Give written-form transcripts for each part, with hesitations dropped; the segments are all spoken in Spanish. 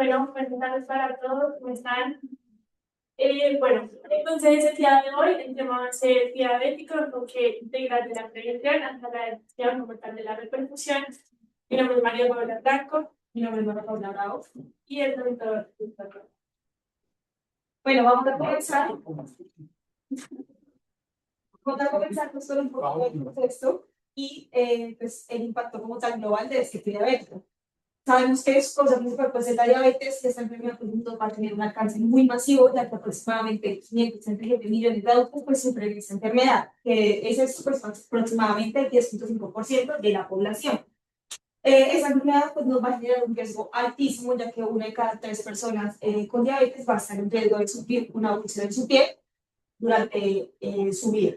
Bueno, buenas tardes para todos, ¿cómo están? Bueno, entonces el día de hoy el tema va a ser diabético, enfoque integral de la prevención hasta la detección como tal de la repercusión. Mi nombre es María Paula Blanco, mi nombre es María Paula Bravo y el doctor Gustavo. Bueno, vamos a comenzar pues, con un poco del contexto y pues, el impacto como tal global de este diabetes. Sabemos que es cosa muy fuerte, pues la diabetes, esta enfermedad pues, va a tener un alcance muy masivo, ya que aproximadamente 567 millones de adultos pues, sufren esta enfermedad, que es esto, pues, aproximadamente el 10,5% de la población. Esa enfermedad pues, nos va a generar un riesgo altísimo, ya que una de cada tres personas con diabetes va a estar en riesgo de sufrir una úlcera en su piel durante su vida.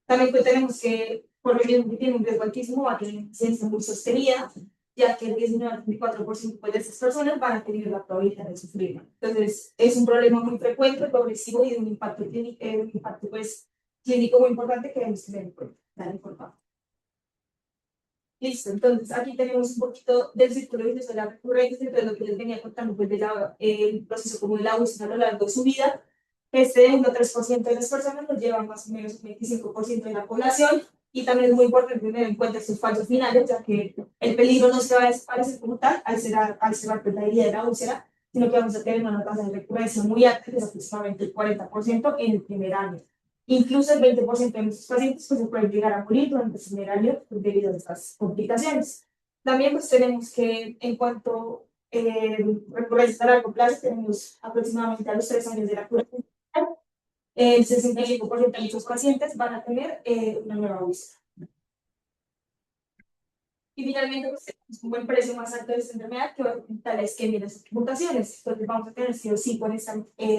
También pues, tenemos que, por lo mismo que tiene un riesgo altísimo, va a tener incidencia muy sostenida, ya que el 19 al 24% pues, de estas personas van a tener la probabilidad de sufrirlo. Entonces, es un problema muy frecuente, progresivo y de un impacto, un impacto pues, clínico muy importante que debemos tener en cuenta. Dale, por favor. Listo, entonces aquí tenemos un poquito del círculo vicioso de la recurrencia, entonces lo que les venía contando pues, el proceso como de la UCI a lo largo de su vida. Este 1,3% de las personas nos llevan más o menos un 25% de la población y también es muy importante tener en cuenta estos fallos finales, ya que el peligro no se va a desaparecer como tal al ser pues, la herida de la úlcera, sino que vamos a tener una tasa de recurrencia muy alta, que es aproximadamente el 40% en el primer año. Incluso el 20% de nuestros pacientes pues, se pueden llegar a morir durante el primer año debido a estas complicaciones. También pues, tenemos que en cuanto recurrencia a largo plazo, tenemos aproximadamente a los 3 años de la cura. El 65% de nuestros pacientes van a tener una nueva UCI. Y finalmente, pues, tenemos un buen precio más alto de esta enfermedad que va a aumentar la isquemia y las mutaciones. Entonces, vamos a tener sí o sí con esta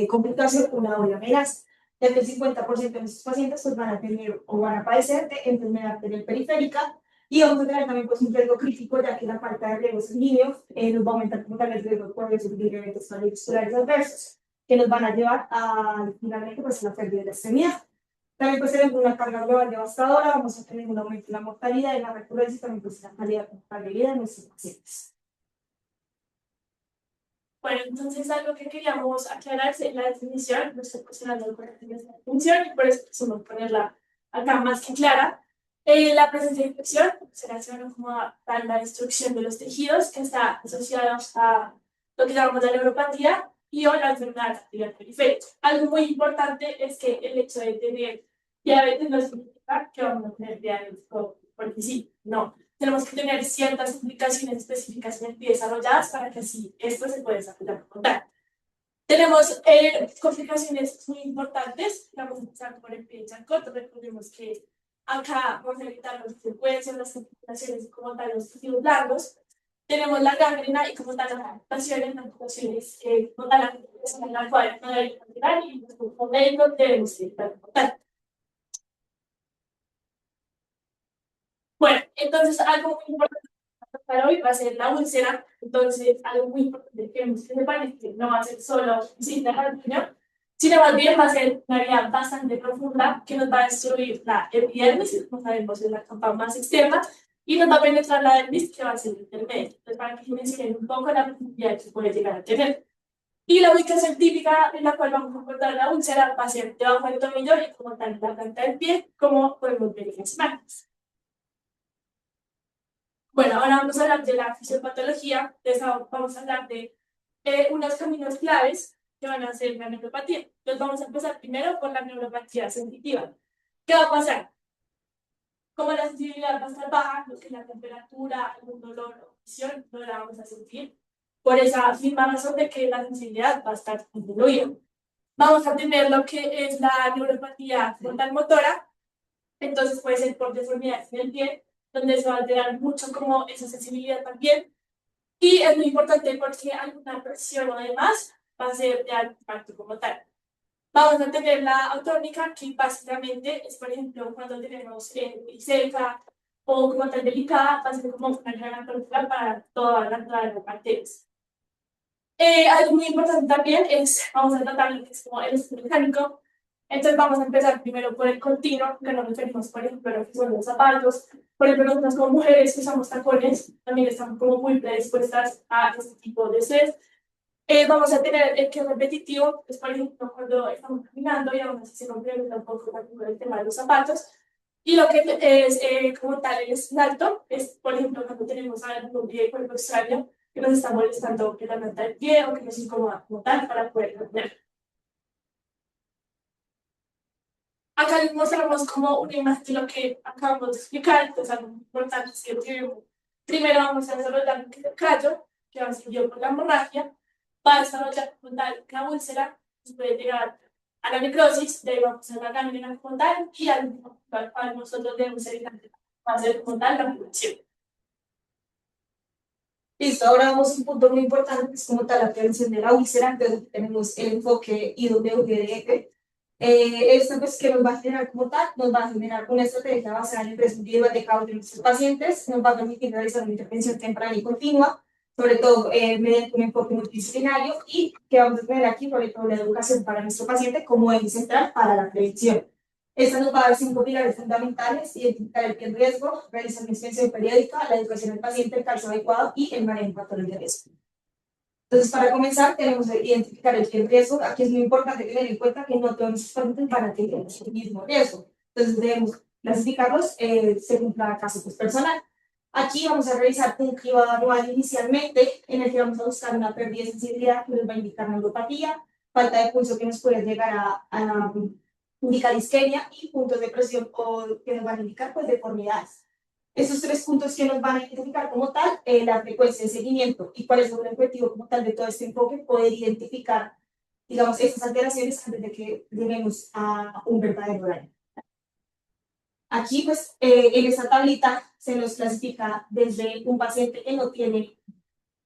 complicación una doble amenaza, ya que el 50% de nuestros pacientes pues, van a tener o van a padecer de enfermedad arterial periférica y vamos a tener también pues, un riesgo crítico, ya que la falta de riego sanguíneo nos va a aumentar como tal el riesgo por sufrir eventos cardiovasculares adversos, que nos van a llevar a finalmente pues, a la pérdida de la extremidad. También pues tenemos una carga global devastadora, vamos a tener un aumento en la mortalidad, en la recurrencia y también pues la calidad de vida de nuestros pacientes. Bueno, entonces algo que queríamos aclarar es la definición, no estoy cuestionando el correcto de esta definición y por eso quisimos ponerla acá más que clara. La presencia de infección se relaciona como a la destrucción de los tejidos que está asociada a lo que llamamos la neuropatía y o la enfermedad arterial periférica. Algo muy importante es que el hecho de tener diabetes no significa que vamos a tener diabetes porque sí, no. Tenemos que tener ciertas implicaciones específicas bien desarrolladas para que así esto se pueda desarrollar como tal. Tenemos complicaciones muy importantes. Vamos a empezar por el pie corto. Recordemos que acá vamos a evitar las frecuencias, las complicaciones y como tal los tejidos largos. Tenemos la gangrena y como tal las amputaciones, como tal la amputación en la cual no debe continuar y los médicos debemos evitar como tal. Bueno, entonces algo muy importante para hoy va a ser la úlcera. Entonces, algo muy importante que queremos que sepan es que no va a ser solo visita al niño, sino más bien va a ser una herida bastante profunda que nos va a destruir la epidermis, como sabemos es la capa más externa, y nos va a penetrar la dermis, que va a ser intermedia. Entonces, para que mencionen un poco la profundidad que puede llegar a tener. Y la ubicación típica en la cual vamos a encontrar la úlcera va a ser debajo del tobillo y como tal la planta del pie, como podemos ver en las imágenes. Bueno, ahora vamos a hablar de la fisiopatología. Vamos a hablar de unos caminos claves que van a ser la neuropatía. Entonces vamos a empezar primero por la neuropatía sensitiva. ¿Qué va a pasar? Como la sensibilidad va a estar baja, lo que es la temperatura, algún dolor o visión, no la vamos a sentir. Por esa misma razón de que la sensibilidad va a estar disminuida. Vamos a tener lo que es la neuropatía frontal motora, entonces puede ser por deformidades en el pie, donde se va a alterar mucho como esa sensibilidad también. Y es muy importante porque alguna presión o demás va a ser de alto impacto como tal. Vamos a tener la autónica, que básicamente es, por ejemplo, cuando tenemos seca o como tan delicada, va a ser como una gran apertura para todas las bacterias. Algo muy importante también es, vamos a tratar lo que es como el estudio mecánico. Entonces vamos a empezar primero por el continuo, que nos referimos, por ejemplo, a lo que son los zapatos. Por ejemplo, nosotros como mujeres que usamos tacones, también estamos como muy predispuestas a este tipo de estrés. Vamos a tener el que es repetitivo, es por ejemplo cuando estamos caminando y aún así se complementa un poco con el tema de los zapatos. Y lo que es como tal el salto es, por ejemplo, cuando tenemos algún pie de cuerpo extraño que nos está molestando que la planta del pie o que nos incomoda como tal para poder cambiar. Acá les mostramos como una imagen de lo que acabamos de explicar, entonces algo muy importante es que primero vamos a desarrollar el callo, que va seguido por la hemorragia, va a desarrollar como tal la úlcera, pues puede llegar a la necrosis, de ahí vamos a la gangrena como tal, y al último, para nosotros debemos evitar va a ser como tal la curación. Listo, ahora vamos a un punto muy importante, que es como tal la prevención de la úlcera. Entonces tenemos el enfoque IWDF. Esto pues que nos va a generar como tal, nos va a generar una estrategia basada en el riesgo individual de cada uno de nuestros pacientes, nos va a permitir realizar una intervención temprana y continua, sobre todo mediante un enfoque multidisciplinario, y que vamos a tener aquí sobre todo la educación para nuestro paciente como eje central para la prevención. Esta nos va a dar 5 pilares fundamentales: identificar el pie en riesgo, realizar una inspección periódica, la educación del paciente, el calcio adecuado y el manejo de factores de riesgo. Entonces, para comenzar, tenemos que identificar el pie en riesgo. Aquí es muy importante tener en cuenta que no todos los pacientes van a tener el mismo riesgo. Entonces, debemos clasificarlos según cada caso pues, personal. Aquí vamos a realizar un cribado anual inicialmente, en el que vamos a buscar una pérdida de sensibilidad que nos va a indicar neuropatía, falta de pulso que nos puede llegar a indicar isquemia y puntos de presión que nos van a indicar pues, deformidades. Esos 3 puntos que nos van a identificar como tal, la frecuencia de seguimiento y cuál es el objetivo como tal de todo este enfoque, poder identificar, digamos, estas alteraciones antes de que lleguemos a un verdadero daño. Aquí, pues, en esta tablita se nos clasifica desde un paciente que no tiene,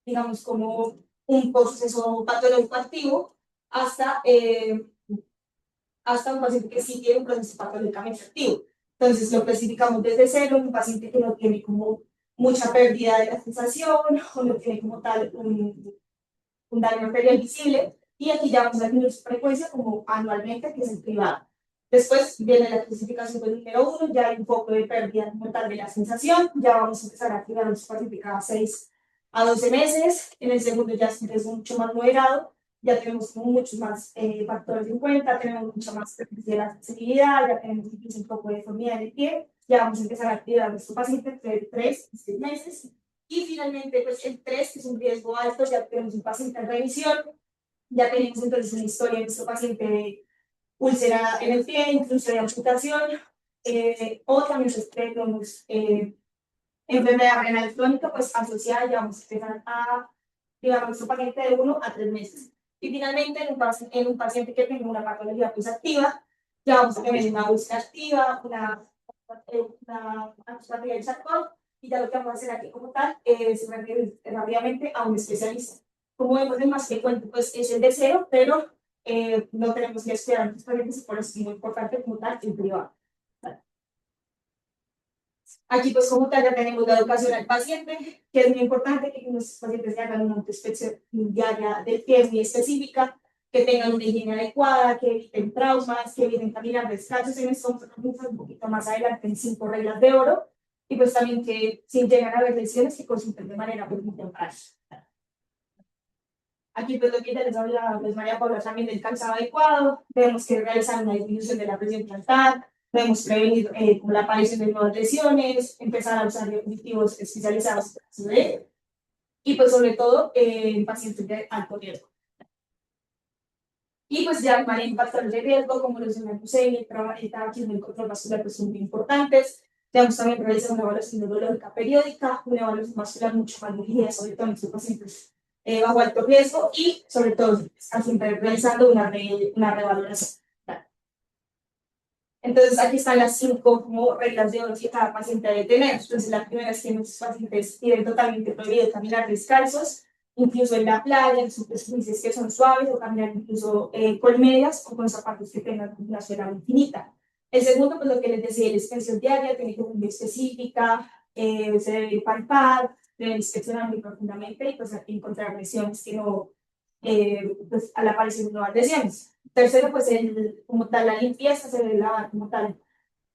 digamos, como un proceso patológico activo hasta un paciente que sí tiene un proceso patológicamente activo. Entonces lo clasificamos desde cero, un paciente que no tiene como mucha pérdida de la sensación o no tiene como tal un daño arterial visible, y aquí ya vamos a definir su frecuencia como anualmente, que es el privado. Después viene la clasificación del número 1, ya hay un poco de pérdida como tal de la sensación, ya vamos a empezar a activar los pacientes cada 6 a 12 meses, en el segundo ya es mucho más moderado, ya tenemos muchos más factores en cuenta, tenemos mucha más de la sensibilidad, ya tenemos incluso un poco de deformidad del pie, ya vamos a empezar a activar a nuestro paciente entre 3 y 6 meses. Y finalmente, pues el 3, que es un riesgo alto, ya tenemos un paciente en revisión, ya tenemos entonces una historia de nuestro paciente de úlcera en el pie, incluso de amputación, o también tenemos enfermedad renal crónica, pues asociada, ya vamos a empezar a llevar a nuestro paciente de 1 a 3 meses. Y finalmente, en un paciente que tenga una patología pues activa, ya vamos a tener una úlcera activa, una patología del sarcoma, y ya lo que vamos a hacer aquí como tal es referir rápidamente a un especialista. Como vemos, el más frecuente pues, es el de cero, pero no tenemos que esperar muchos pacientes, por eso es muy importante como tal el privado. Aquí, pues, como tal, ya tenemos la educación al paciente, que es muy importante que nuestros pacientes se hagan una autoinspección diaria del pie muy específica, que tengan una higiene adecuada, que eviten traumas, que eviten caminar descalzos. En esto vamos a un poquito más adelante en 5 reglas de oro. Y pues también que si llegan a haber lesiones, que consulten de manera muy temprana. Aquí, pues, lo que ya les habla pues, María Paula también del calzado adecuado. Tenemos que realizar una disminución de la presión plantar. Podemos prevenir como la aparición de nuevas lesiones, empezar a usar dispositivos especializados y pues sobre todo en pacientes de alto riesgo. Y pues ya manejo factores de riesgo como los de la leucemia, el tabaquismo y el control vascular pues son muy importantes. Debemos también realizar una evaluación neurológica periódica, una evaluación vascular mucho más dirigida, sobre todo en nuestros pacientes bajo alto riesgo, y sobre todo siempre realizando una revaloración. Entonces, aquí están las 5 como reglas de oro que cada paciente debe tener. Entonces, la primera es que nuestros pacientes tienen totalmente prohibido caminar descalzos, incluso en la playa, en superficies que son suaves, o caminar incluso con medias o con zapatos que tengan una suela muy finita. El segundo, pues lo que les decía, la inspección diaria tiene que ser muy específica, se debe palpar, debe inspeccionar muy profundamente y pues encontrar lesiones que no, pues al aparecer nuevas lesiones. Tercero, pues como tal, la limpieza, se debe lavar como tal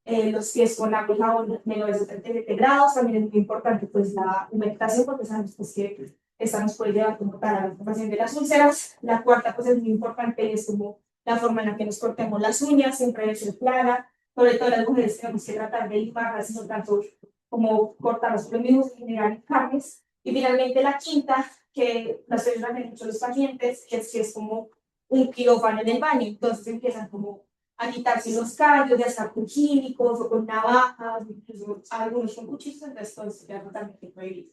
los pies con agua y jabón menores de 37 grados. También es muy importante pues la humectación, porque sabemos pues, que esta nos puede llevar como tal a la formación de las úlceras. La cuarta, pues es muy importante, es como la forma en la que nos cortemos las uñas, siempre debe ser plana, sobre todo las mujeres tenemos que tratar de limarlas, no tanto como cortar los mismos en general carnes. Y finalmente la quinta, que las veces hacen mucho los pacientes, es que es como un quirófano en el baño, entonces empiezan como a quitarse los callos, ya sea con químicos o con navajas, incluso algunos con cuchillos, entonces todo esto queda totalmente prohibido.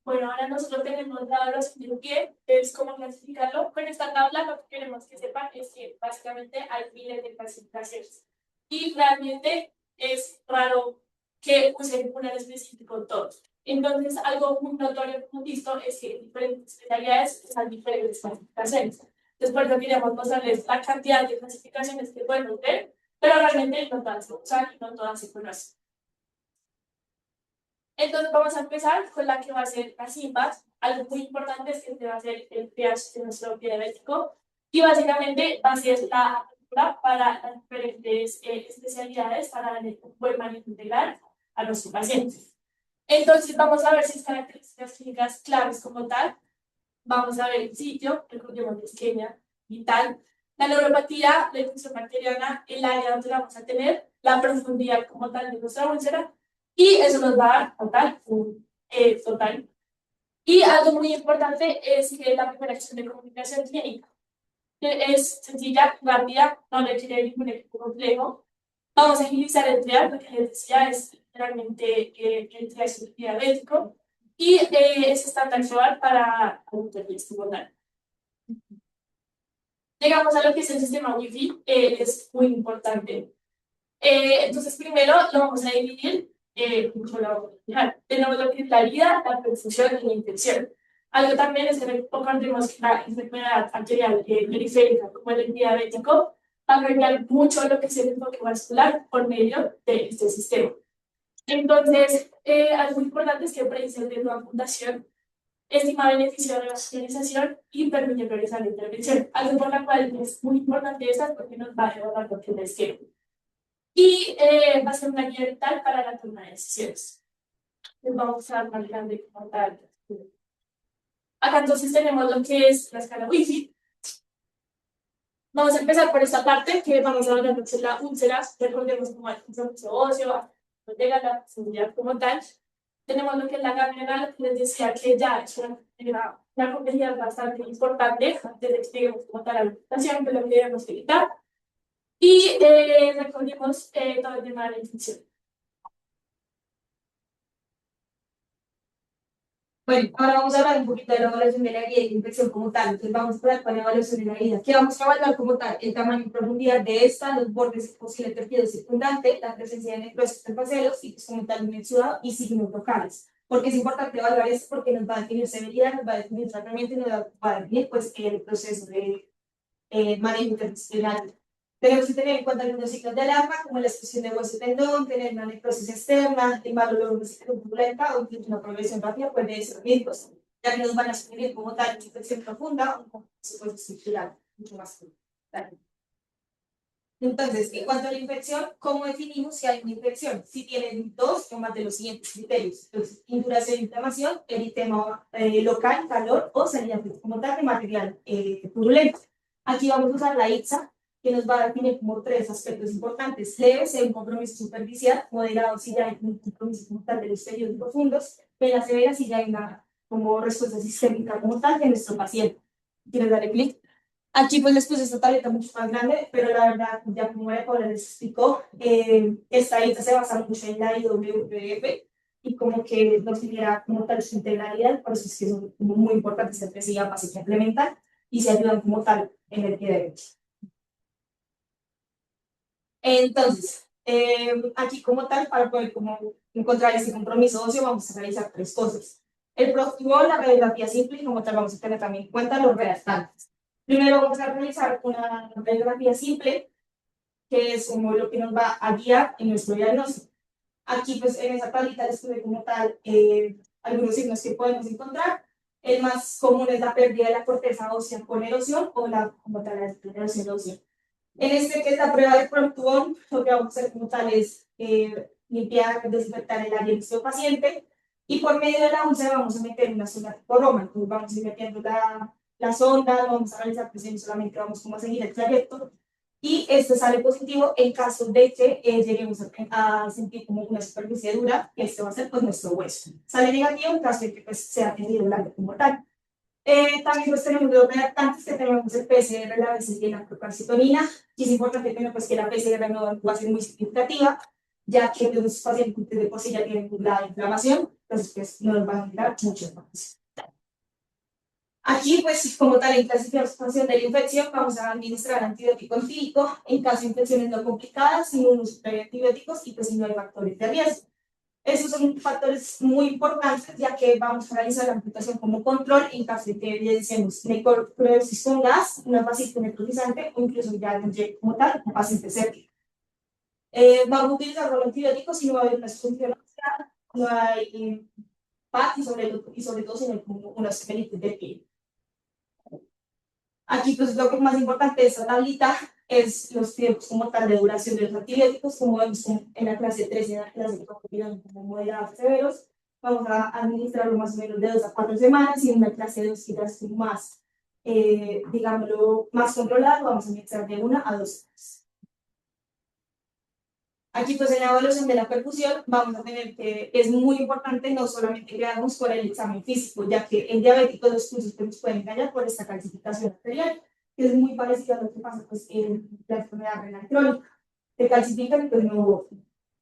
Bueno, ahora nosotros tenemos la evaluación del pie, es cómo clasificarlo. Con esta tabla lo que queremos que sepan es que básicamente hay miles de clasificaciones. Y realmente es raro que usen una en específico todos. Entonces, algo muy notorio que hemos visto es que en diferentes especialidades están diferentes clasificaciones. Entonces, por eso queremos mostrarles la cantidad de clasificaciones que pueden ver, pero realmente no todas se usan y no todas se conocen. Entonces vamos a empezar con la que va a ser la SIMPAS. Algo muy importante es que este va a ser el pH de nuestro pie diabético y básicamente va a ser la apertura para las diferentes especialidades para darle un buen manejo integral a nuestros pacientes. Entonces vamos a ver sus características clínicas claves como tal. Vamos a ver el sitio, recordemos la isquemia vital, la neuropatía, la infección bacteriana, el área donde la vamos a tener, la profundidad como tal de nuestra úlcera, y eso nos va a dar total, total. Y algo muy importante es que la primera acción de comunicación clínica es sencilla, rápida, no requiere ningún equipo complejo. Vamos a agilizar el trial, lo que les decía es realmente el trial es diabético y es estándar para estimular. Llegamos a lo que es el sistema Wi-Fi, es muy importante. Entonces, primero lo vamos a dividir, tenemos lo que es la herida, la perfusión y la infección. Algo también es que recordemos que la enfermedad arterial periférica, como el diabético, va a cambiar mucho lo que es el enfoque vascular por medio de este sistema. Entonces, algo importante es que predice el riesgo de amputación, estima beneficio de revascularización y permite priorizar la intervención. Algo por la cual es muy importante esta porque nos va a ayudar lo que les quiero. Y va a ser una guía vital para la toma de decisiones. Les vamos a dar más grande como tal. Acá entonces tenemos lo que es la escala Wi-Fi. Vamos a empezar por esta parte que vamos a hablar de la úlcera. Recordemos como el compromiso óseo, no llega la seguridad como tal. Tenemos lo que es la gangrena, que les decía que ya es una complejidad bastante importante antes de que lleguemos como tal a la alimentación, que lo que debemos evitar. Y recordemos todo el tema de la infección. Bueno, ahora vamos a hablar un poquito de la evaluación de la herida y de infección como tal. Entonces vamos a empezar con la evaluación de la herida. ¿Qué vamos a evaluar como tal? El tamaño y profundidad de esta, los bordes posible tejido circundante, la presencia de necrosis en facelos y pues, como tal un exudado y signos locales. Porque es importante evaluar esto porque nos va a definir severidad, nos va a definir tratamiento y nos va a definir pues el proceso de manejo interdisciplinario. Tenemos que tener en cuenta algunos ciclos de alarma, como la expresión de hueso tendón, tener una necrosis externa, el mal olor turbulenta o incluso una progresión rápida puede ser riesgos, ya que nos van a sugerir como tal una infección profunda o un supuesto estructural, mucho más grave. Entonces, en cuanto a la infección, ¿cómo definimos si hay una infección? Si tienen dos o más de los siguientes criterios. Entonces, induración, inflamación, eritema local, calor o salida como tal de material purulento. Aquí vamos a usar la ITSA, que nos va a definir como tres aspectos importantes. Leve, si hay un compromiso superficial; moderado, si ya hay un compromiso como tal de los periodos profundos; pena severa, si ya hay una como respuesta sistémica como tal de nuestro paciente. ¿Quieres darle clic? Aquí pues les puse esta tableta mucho más grande, pero la verdad, ya como Paula les explicó, esta ITA se basa mucho en la IWF y como que nos genera como tal su integralidad, por eso es que son como muy importantes entre sí ambas y que implementan y se ayudan como tal en el pie derecho. Entonces, aquí como tal, para poder como encontrar este compromiso óseo, vamos a realizar tres cosas. El próximo, la radiografía simple, y como tal vamos a tener también en cuenta los redactantes. Primero vamos a realizar una radiografía simple, que es como lo que nos va a guiar en nuestro diagnóstico. Aquí, pues, en esa tablita les puse como tal algunos signos que podemos encontrar. El más común es la pérdida de la corteza ósea con erosión o la como tal la erosión ósea. En este que es la prueba de Proctubón, lo que vamos a hacer como tal es limpiar, desinfectar el área de nuestro paciente. Y por medio de la úlcera vamos a meter una sonda tipo Roma, entonces vamos a ir metiendo la sonda, no vamos a realizar presiones, solamente vamos como a seguir el trayecto. Y este sale positivo en caso de que lleguemos a sentir como una superficie dura, que este va a ser pues nuestro hueso. Sale negativo en caso de que pues, sea tenido blanco como tal. También pues tenemos los reactantes que tenemos el PCR, la BCG y la procalcitonina. Y es importante tener pues que la PCR no va a ser muy significativa, ya que los pacientes de por sí ya tienen la inflamación, entonces pues no nos van a generar mucho espacio. Aquí, pues, como tal, en clasificación de la infección, vamos a administrar antibiótico empírico en caso de infecciones no complicadas, sin un uso de antibióticos y pues si no hay factores de riesgo. Esos son factores muy importantes, ya que vamos a realizar la amputación como control en caso de que evidenciemos necrosis con gas, una paciente necrotizante o incluso ya como tal, un paciente séptico. Vamos a utilizar los antibióticos si no va a haber una exposición, no hay PAC y sobre todo si no hay como unas felices de piel. Aquí, pues, lo que más importante de esta tablita es los tiempos como tal de duración de los antibióticos, como vemos en la clase 3 y en la clase 4, como moderados severos. Vamos a administrarlo más o menos de 2 a 4 semanas, y en una clase 2 quizás más, digámoslo, más controlado, vamos a administrar de 1 a 2 semanas. Aquí, pues, en la evaluación de la perfusión, vamos a tener que es muy importante no solamente quedarnos por el examen físico, ya que en diabéticos los pulsos que nos pueden engañar por esta calcificación arterial, que es muy parecido a lo que pasa pues, en la enfermedad renal crónica. Se calcifican, pues no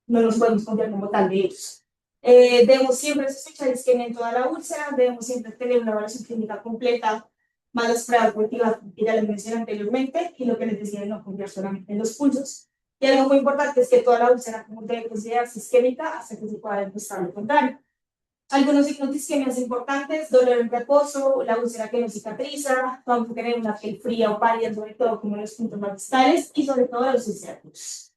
nos podemos confiar como tal de ellos. Debemos siempre sospechar isquemia en toda la úlcera, debemos siempre tener una evaluación clínica completa, más las pruebas deportivas que ya les mencioné anteriormente, y lo que les decía de no confiar solamente en los pulsos. Y algo muy importante es que toda la úlcera debe considerarse isquémica hasta que se pueda demostrar lo contrario. Algunos signos de isquemia importantes: dolor en reposo, la úlcera que no cicatriza, vamos a tener una piel fría o pálida, sobre todo como en los puntos más distales, y sobre todo los ciáticos.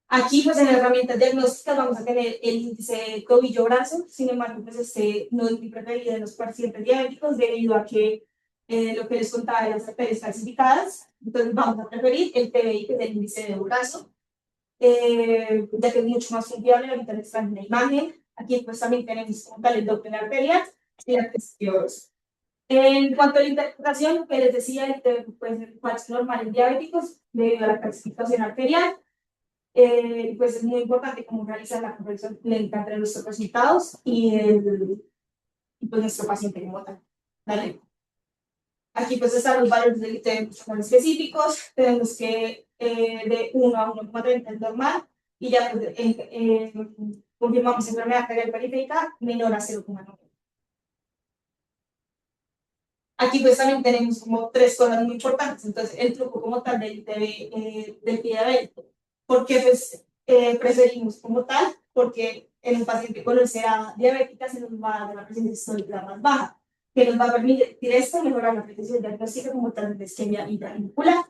Aquí, pues, en las herramientas diagnósticas vamos a tener el índice tobillo-brazo. Sin embargo, pues este no es mi preferido de los pacientes diabéticos, debido a que lo que les contaba de las arterias calcificadas. Entonces vamos a preferir el TBI, que es el índice de brazo, ya que es mucho más confiable. Ahorita les traje una imagen. Aquí pues también tenemos como tal el Doppler arterial y la testículos. En cuanto a la interpretación, que les decía, el TBI puede ser falso normal en diabéticos debido a la calcificación arterial. Pues es muy importante cómo realizar la corrección lenta entre nuestros resultados y pues nuestro paciente como tal. ¿Vale? Aquí pues están los valores de ITM específicos. Tenemos que de 1 a 1,30 es normal, y ya pues, confirmamos enfermedad arterial periférica menor a 0,9. Aquí pues también tenemos como 3 cosas muy importantes. Entonces, el truco como tal del ITB del pie diabético. ¿Por qué pues, preferimos como tal? Porque en un paciente con úlcera diabética se nos va a dar una presión sistólica más baja, que nos va a permitir esto mejorar la precisión diagnóstica como tal de isquemia intraventricular.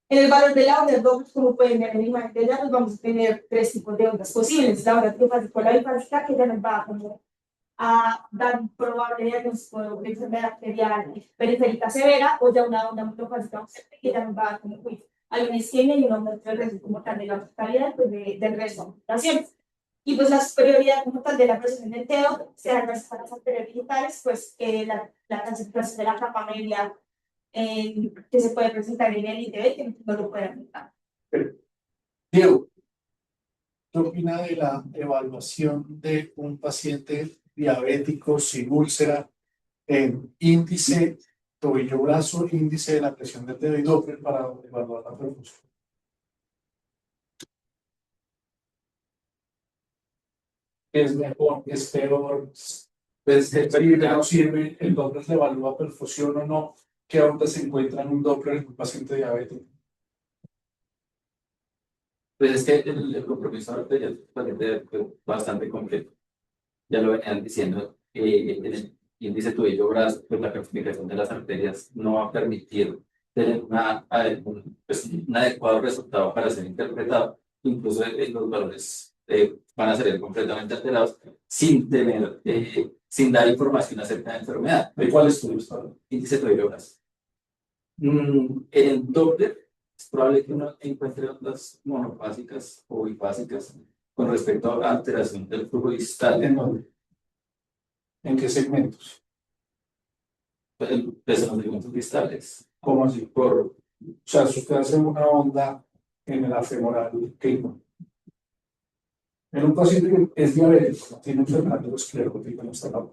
En el valor de la onda Doppler, como pueden ver en la imagen de allá, vamos a tener 3 tipos de ondas posibles: la onda trifásica o la bifásica, que ya nos va a dar un probable diagnóstico de enfermedad arterial periférica severa, o ya una onda monofásica que ya nos va a dar como alguna isquemia, y una onda de como tal de la totalidad pues, del resto de amputaciones. Y pues la superioridad como tal de la presión del TEO, sea gracias a las arterias digitales, pues la calcificación de la capa media que se puede presentar en el ITB, que no lo puede afectar. Diego, ¿qué opina de la evaluación de un paciente diabético sin úlcera en índice tobillo-brazo, índice de la presión del dedo y Doppler para evaluar la perfusión? ¿Es mejor, es peor? Pues, no sirve, el Doppler se evalúa perfusión o no. ¿Qué onda se encuentra en un Doppler en un paciente diabético? Pues es que el compromiso arterial es bastante completo. Ya lo venían diciendo, en el índice tobillo-brazo, pues la calcificación de las arterias no va a permitir tener pues, un adecuado resultado para ser interpretado. Incluso los valores van a ser completamente alterados sin tener, sin dar información acerca de la enfermedad. ¿De cuál estudio está hablando? Índice tobillo-brazo. En el Doppler es probable que uno encuentre ondas monofásicas o bifásicas con respecto a la alteración del flujo distal. ¿En dónde? ¿En qué segmentos? Pues en los segmentos distales. ¿Cómo así? Por, O sea, si usted hace una onda en la femoral, ¿qué? En un paciente que es diabético, tiene enfermedad esclerótica, no está la.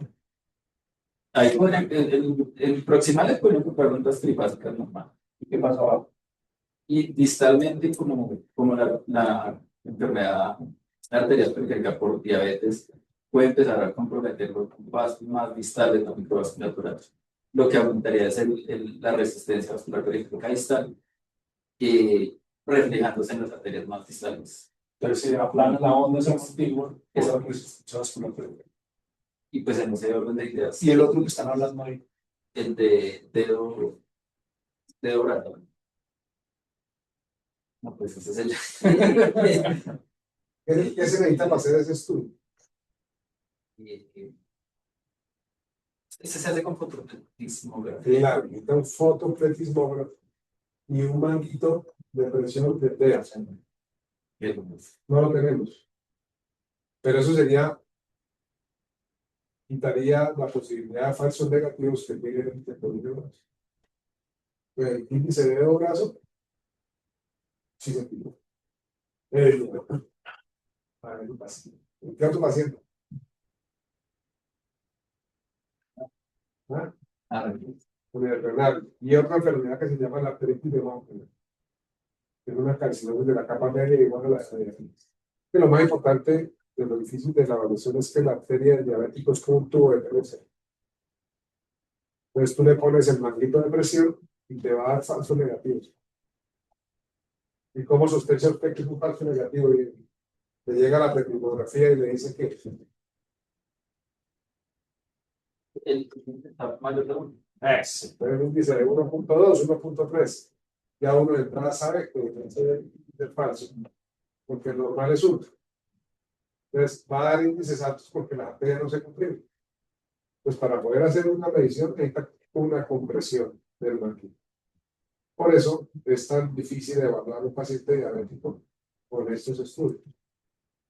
ahí podrían, el proximal es pueden ocupar ondas trifásicas normal. ¿Y qué pasa abajo? Y distalmente, como la enfermedad arterial periférica por diabetes, puede empezar a comprometer los vasos más distales, no microvasculaturales. Lo que aumentaría es la resistencia vascular periférica distal, reflejándose en las arterias más distales. Entonces se aplana la onda esa antigua, esa resistencia vascular. Y pues en ese orden de ideas, Y el otro que están hablando ahí, el de dedo brazo. No, pues ese es el. ¿Qué se necesita para hacer ese estudio? Ese se hace con fotoplatismo, ¿verdad? Claro, necesita un fotopletismógrafo y un manguito de presión de TEA. No lo tenemos. Pero eso quitaría la posibilidad de falsos negativos que tiene el brazo. El índice de dedo brazo, sí se quitó. Para el paciente. ¿Qué otro paciente? ¿Ah? Renal. Y otra enfermedad que se llama la arteritis de Montgomery, que es una carcinosis de la capa media igual a la diabetes. Que lo más importante de lo difícil de la evaluación es que la arteria del diabético es como un tubo de PVC. Entonces tú le pones el manguito de presión y te va a dar falsos negativos. ¿Y cómo sospecha usted que es un falso negativo? Y le llega la pletismografía y le dice que El mayor de uno. entonces un índice de 1.2, 1.3. Ya uno de entrada sabe que es falso, porque el normal es 1. Entonces va a dar índices altos porque la arteria no se comprime. Pues para poder hacer una medición necesita una compresión del manguito. Por eso es tan difícil evaluar un paciente diabético con estos estudios.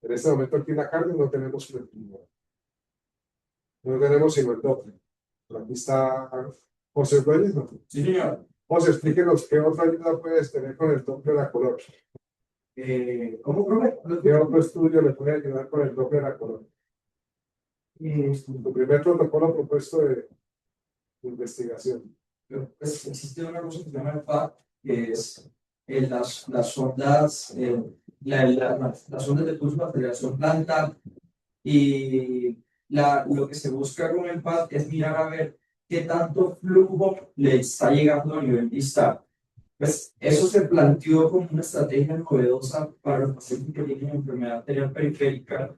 En este momento aquí en la carne no tenemos pletismografía. No tenemos sino el Doppler. Pero aquí está José Dueñez, ¿no? sí, señor. José, explíquenos qué otra ayuda puedes tener con el Doppler a color. ¿Cómo, profe? ¿Qué otro estudio le puede ayudar con el Doppler a color? Tu primer protocolo propuesto de investigación. Pues existe una cosa que se llama el PAC, que es las ondas, las ondas de pulso de aceleración plantar, y lo que se busca con el PAC es mirar a ver qué tanto flujo le está llegando a nivel distal. Pues eso se planteó como una estrategia novedosa para los pacientes que tienen enfermedad arterial periférica,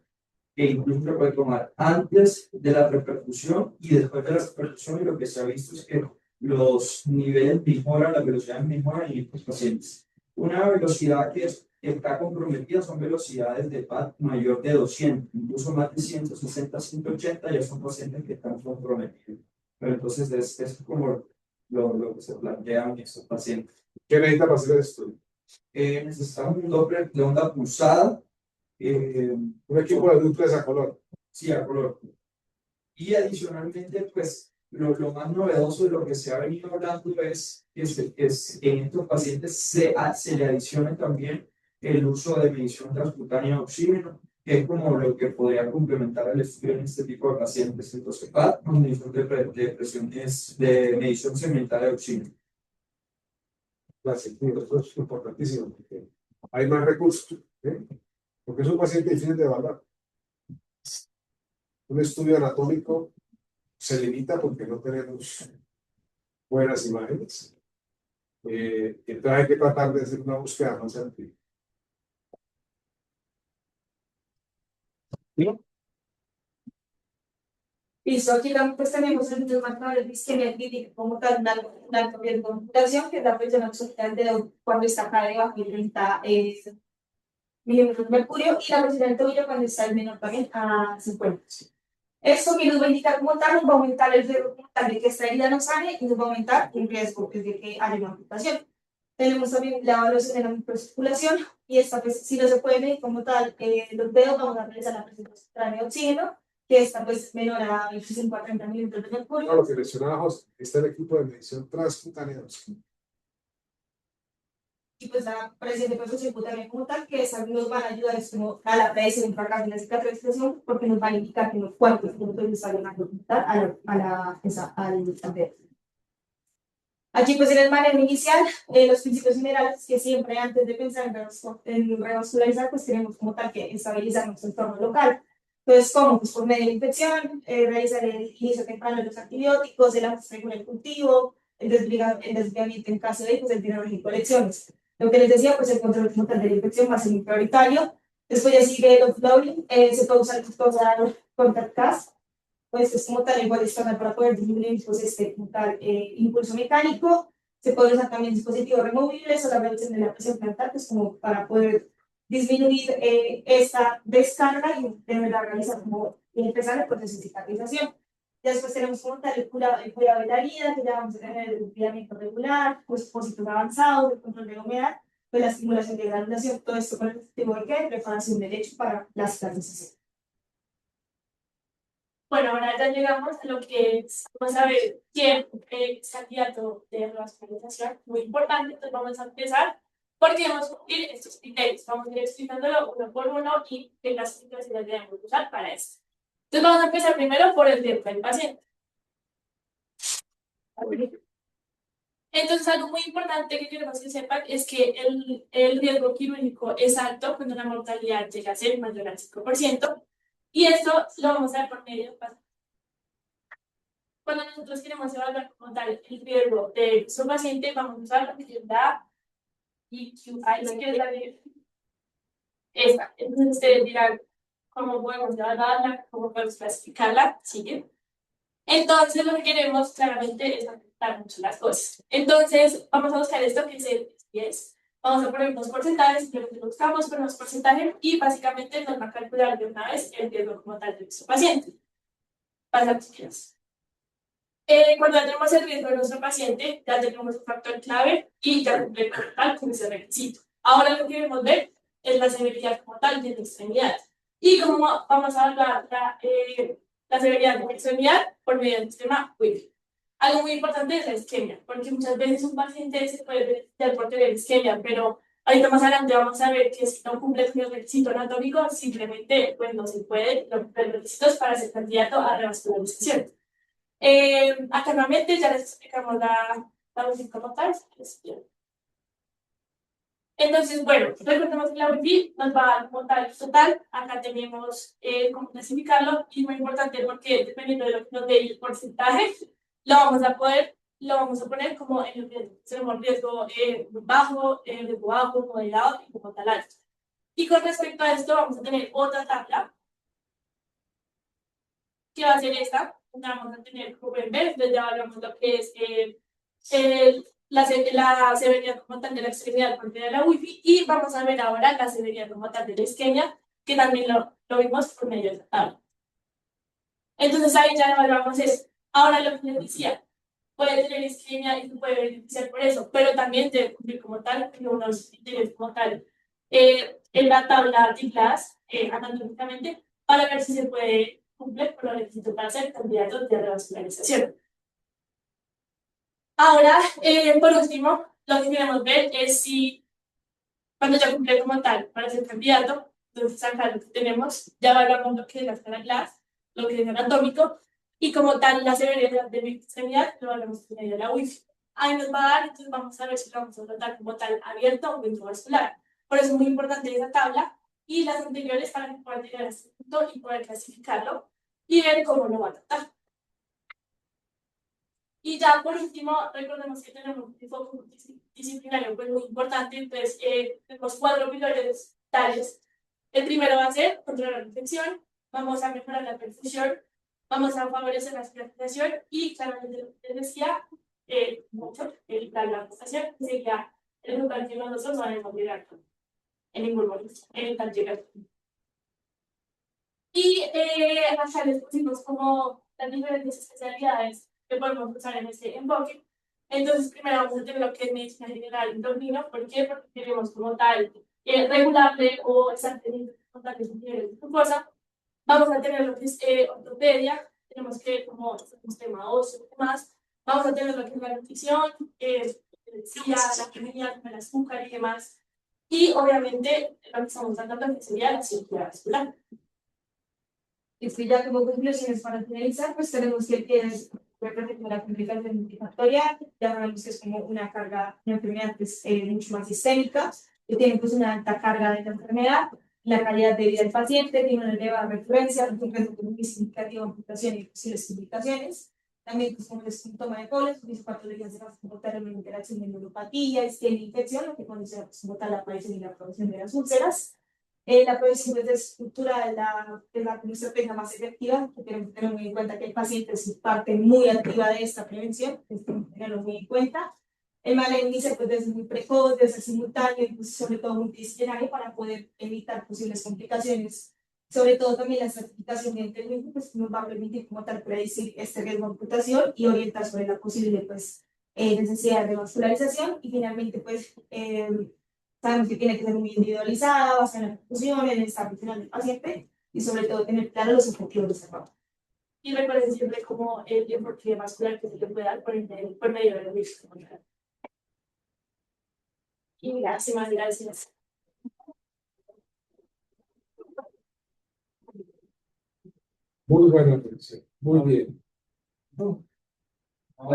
que incluso se puede tomar antes de la repercusión y después de la repercusión, y lo que se ha visto es que los niveles mejoran, la velocidad mejora en estos pacientes. Una velocidad que está comprometida son velocidades de PAD mayor de 200, incluso más de 160, 180, ya son pacientes que están comprometidos. Pero entonces es como lo que se plantea en estos pacientes. ¿Qué necesita para hacer el estudio? Necesitamos un Doppler de onda pulsada. Un equipo de Doppler a color. Sí, a color. Y adicionalmente, pues, lo más novedoso de lo que se ha venido hablando es que en estos pacientes se le adiciona también el uso de medición transcutánea de oxígeno, que es como lo que podría complementar el estudio en este tipo de pacientes. Entonces, PAD, medición de presiones, de medición segmental de oxígeno. Gracias, eso es importantísimo, porque hay más recursos, porque es un paciente difícil de evaluar. Un estudio anatómico se limita porque no tenemos buenas imágenes. Entonces hay que tratar de hacer una búsqueda más amplia. Listo, aquí pues tenemos el marcador de isquemia crítica como tal, una de computación, que es la presión absoluta del dedo cuando está acá debajo de 30 milímetros de mercurio, y la presión del tobillo cuando está el menor también a 50. Esto que nos va a indicar como tal, nos va a aumentar el riesgo como tal de que esta herida no sane y nos va a aumentar el riesgo de que haya una amputación. Tenemos también la evaluación de la microcirculación, y esta pues si no se puede medir como tal los dedos, vamos a realizar la presión subterránea de oxígeno, que esta pues es menor a 25 a 30 milímetros de mercurio. No, lo que mencionaba José, está el equipo de medición transcutánea. Y pues la presión de presión cutánea como tal, que esas nos van a ayudar es como a la presión para la cicatrización, porque nos van a indicar que los cuantos puntos nos vayan a conectar al dedo. Aquí pues en el manejo inicial, los principios generales que siempre antes de pensar en revascularizar, pues tenemos como tal que estabilizar nuestro entorno local. Entonces, ¿cómo? Pues por medio de la infección, realizar el inicio temprano de los antibióticos, el ajuste con el cultivo, el desviamiento en caso de el drenaje y colecciones. Lo que les decía, pues el control total de la infección va a ser muy prioritario. Después ya sigue el offloading, se puede usar contact cast, pues es como tal igual estándar para poder disminuir pues, como tal, impulso mecánico. Se puede usar también dispositivos removibles o la reducción de la presión plantar, pues como para poder disminuir esta descarga y de verdad realizar como y empezar el proceso de cicatrización. Ya después tenemos como tal el cuidado de la herida, que ya vamos a tener el cuidamiento regular, pues dispositivos avanzados, el control de la humedad, pues la estimulación de granulación, todo esto con el objetivo de ¿qué? Preparación del lecho para la cicatrización. Bueno, ahora ya llegamos a lo que es, vamos a ver quién es candidato de revascularización, muy importante, entonces vamos a empezar porque debemos cumplir estos criterios, vamos a ir explicándolo uno por uno y qué clasificaciones debemos usar para esto. Entonces vamos a empezar primero por el riesgo del paciente. Entonces algo muy importante que queremos que sepan es que el riesgo quirúrgico es alto cuando la mortalidad llega a ser mayor al 5%, y esto lo vamos a ver por medio de cuando nosotros queremos evaluar como tal el riesgo de nuestro paciente, vamos a usar lo que es la EQI, que es la de esta. Entonces ustedes dirán cómo podemos evaluarla, cómo podemos clasificarla, ¿sigue? Entonces lo que queremos claramente es afectar mucho las cosas. Entonces vamos a buscar esto que es el 10. Vamos a poner unos porcentajes, simplemente lo buscamos por unos porcentajes y básicamente nos va a calcular de una vez el riesgo como tal de nuestro paciente. Pasamos si quieres. Cuando ya tenemos el riesgo de nuestro paciente, ya tenemos un factor clave y ya cumple como tal con ese requisito. Ahora lo que queremos ver es la severidad como tal de la extremidad. Y cómo vamos a evaluar la severidad de la extremidad por medio del sistema WIFI. Algo muy importante es la isquemia, porque muchas veces un paciente se puede beneficiar por tener isquemia, pero ahorita más adelante vamos a ver que si no cumple con el requisito anatómico, simplemente pues, no se puede cumplir los requisitos para ser candidato a revascularización. Acá nuevamente ya les explicamos la UCI como tal. Entonces, bueno, recordemos que la UCI nos va a dar como tal total. Acá tenemos cómo clasificarlo y muy importante porque dependiendo de lo que nos dé el porcentaje, lo vamos a poner como en el riesgo. Tenemos riesgo bajo, riesgo bajo, moderado y como tal alto. Y con respecto a esto, vamos a tener otra tabla que va a ser esta. Vamos a tener, como pueden ver, entonces ya hablamos lo que es la severidad como tal de la extremidad por medio de la Wi-Fi y vamos a ver ahora la severidad como tal de la isquemia, que también lo vimos por medio de la tabla. Entonces ahí ya evaluamos eso. Ahora lo que les decía, puede tener isquemia y se puede beneficiar por eso, pero también debe cumplir como tal, unos criterios como tal en la tabla de class anatómicamente para ver si se puede cumplir con los requisitos para ser candidato de revascularización. Ahora, por último, lo que queremos ver es si cuando ya cumple como tal para ser candidato, entonces acá lo que tenemos, ya evaluamos lo que es la escala class, lo que es anatómico, y como tal la severidad de la extremidad lo evaluamos por medio de la Wi-Fi. Ahí nos va a dar, entonces vamos a ver si lo vamos a tratar como tal abierto o intravascular. Por eso es muy importante esa tabla y las anteriores para que puedan llegar a este punto y poder clasificarlo y ver cómo lo va a tratar. Y ya por último, recordemos que tenemos un enfoque disciplinario pues, muy importante, entonces tenemos 4 pilares tales. El primero va a ser controlar la infección, vamos a mejorar la perfusión, vamos a favorecer la cicatrización y claramente lo que les decía, mucho, evitar la amputación, que sería el grupo al que nosotros no debemos llegar en ningún momento, evitar llegar. Y acá les pusimos como las diferentes especialidades que podemos usar en este enfoque. Entonces, primero vamos a tener lo que es medicina general endocrino. ¿Por qué? Porque queremos como tal regularle o estar teniendo contactos niveles de glucosa. Vamos a tener lo que es ortopedia, tenemos que como sistema óseo y demás. Vamos a tener lo que es la nutrición, la comida, el azúcar y demás. Y obviamente lo que estamos tratando que sería la cirugía vascular. Y si ya como conclusiones para finalizar, pues tenemos que es la complicación multifactorial, ya sabemos que es como una carga, una enfermedad que es mucho más sistémica, que tiene pues una alta carga de la enfermedad, la calidad de vida del paciente, tiene una elevada recurrencia, un riesgo muy significativo de amputación y posibles complicaciones. También pues, como el síntoma de coles, pues, patologías de la interacción de neuropatía, tiene infección, lo que conduce a la aparición y la progresión de las úlceras. La prevención de estructura es la estrategia más efectiva, que tenemos que tener muy en cuenta que el paciente es parte muy activa de esta prevención, tenemos que tenerlo muy en cuenta. El mal índice pues, es muy precoz, debe ser simultáneo y pues, sobre todo multidisciplinario para poder evitar posibles complicaciones. Sobre todo también la estratificación de pues, nos va a permitir como tal predecir este riesgo de amputación y orientar sobre la posible pues, necesidad de vascularización y finalmente pues sabemos que tiene que ser muy individualizada, basada en la perfusión, en el estado funcional del paciente y sobre todo tener claro los objetivos de trabajo. Y recuerden siempre como el enfoque vascular que se le puede dar por medio del risco. Y gracias, gracias. Muy buena atención, muy bien. No,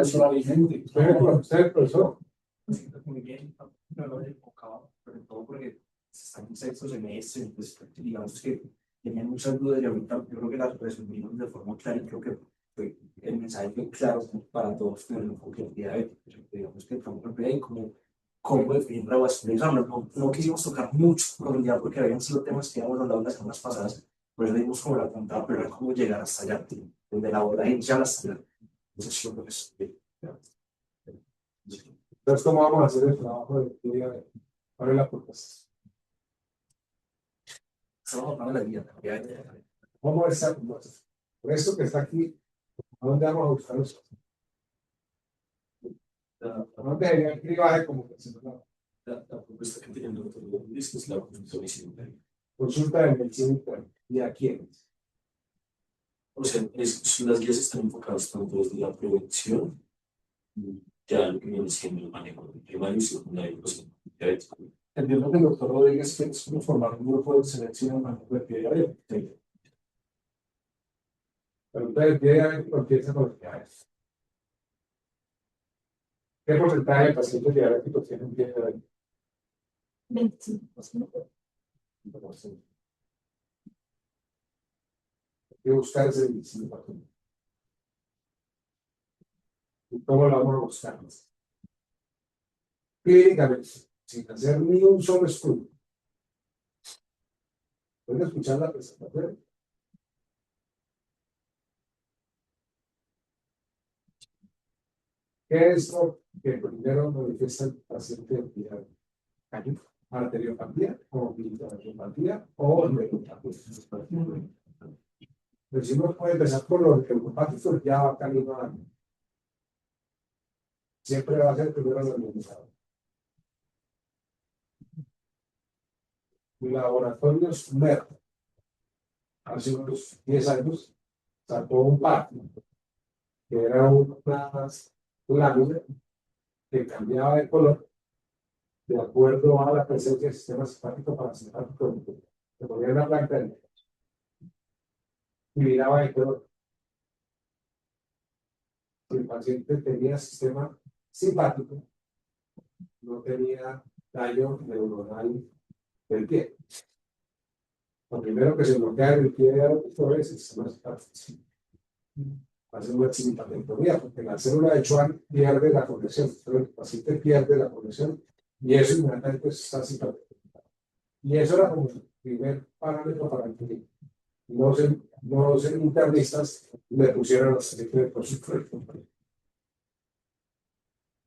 eso era vigente. Usted, profesor. Me siento muy bien, no lo he enfocado, sobre todo porque están en sexto semestre, pues digamos que tenían muchas dudas y ahorita yo creo que las resumimos de forma clara y creo que el mensaje fue claro para todos con el enfoque del día de hoy. Digamos que estamos en cómo definir la vascularización. No quisimos tocar mucho profundidad porque habían sido temas que habíamos hablado las semanas pasadas, por eso dimos como la puntada, pero era cómo llegar hasta allá, desde la hora inicial hasta allá. Entonces, yo creo que es Entonces, ¿cómo vamos a hacer el trabajo de día de hoy? ¿Cuál es la propuesta? estamos hablando de la vida. ¿Cómo es esa propuesta? Por eso que está aquí, ¿a dónde vamos a buscar los cosas? ¿A dónde sería el cribaje como que se llama? La propuesta que tiene el doctor Luis es la consulta domiciliaria. Consulta de medicina interna. ¿Y a quién? O sea, las guías están enfocadas tanto desde la prevención, ya lo que viene siendo el manejo de primario y secundario, pues, diabético. Entiendo que el doctor Rodríguez quiere formar un grupo de selección en manejo de pie diabético. Sí. Pero ustedes el pie diabético empieza con los diabetes. ¿Qué porcentaje de pacientes diabéticos tienen pie diabético? 25%. Hay que buscar ese 25%. ¿Y cómo lo vamos a buscar? Clínicamente, sin hacer ni un solo estudio. ¿Pueden escuchar la presentación? ¿Qué es lo que primero manifiesta el paciente de diabetes? Arteriopatía o neuropatía o neuropatía. Pero si uno puede empezar por los neuropáticos, ya va camino a siempre va a ser primero lo neuropático. Laboratorios Merck, hace unos 10 años, sacó un par que era una lámina que cambiaba de color de acuerdo a la presencia del sistema simpático parasimpático. Se ponía una blanca y miraba de color. Si el paciente tenía sistema simpático, no tenía daño neuronal del pie. Lo primero que se bloquea en el pie de autor es el sistema simpático. Hace una simpatectomía, porque la célula de Schwann pierde la conexión, el paciente pierde la conexión y eso inmediatamente está simpatectomía. Y eso era como el primer parámetro para que los internistas le pusieran los secretos.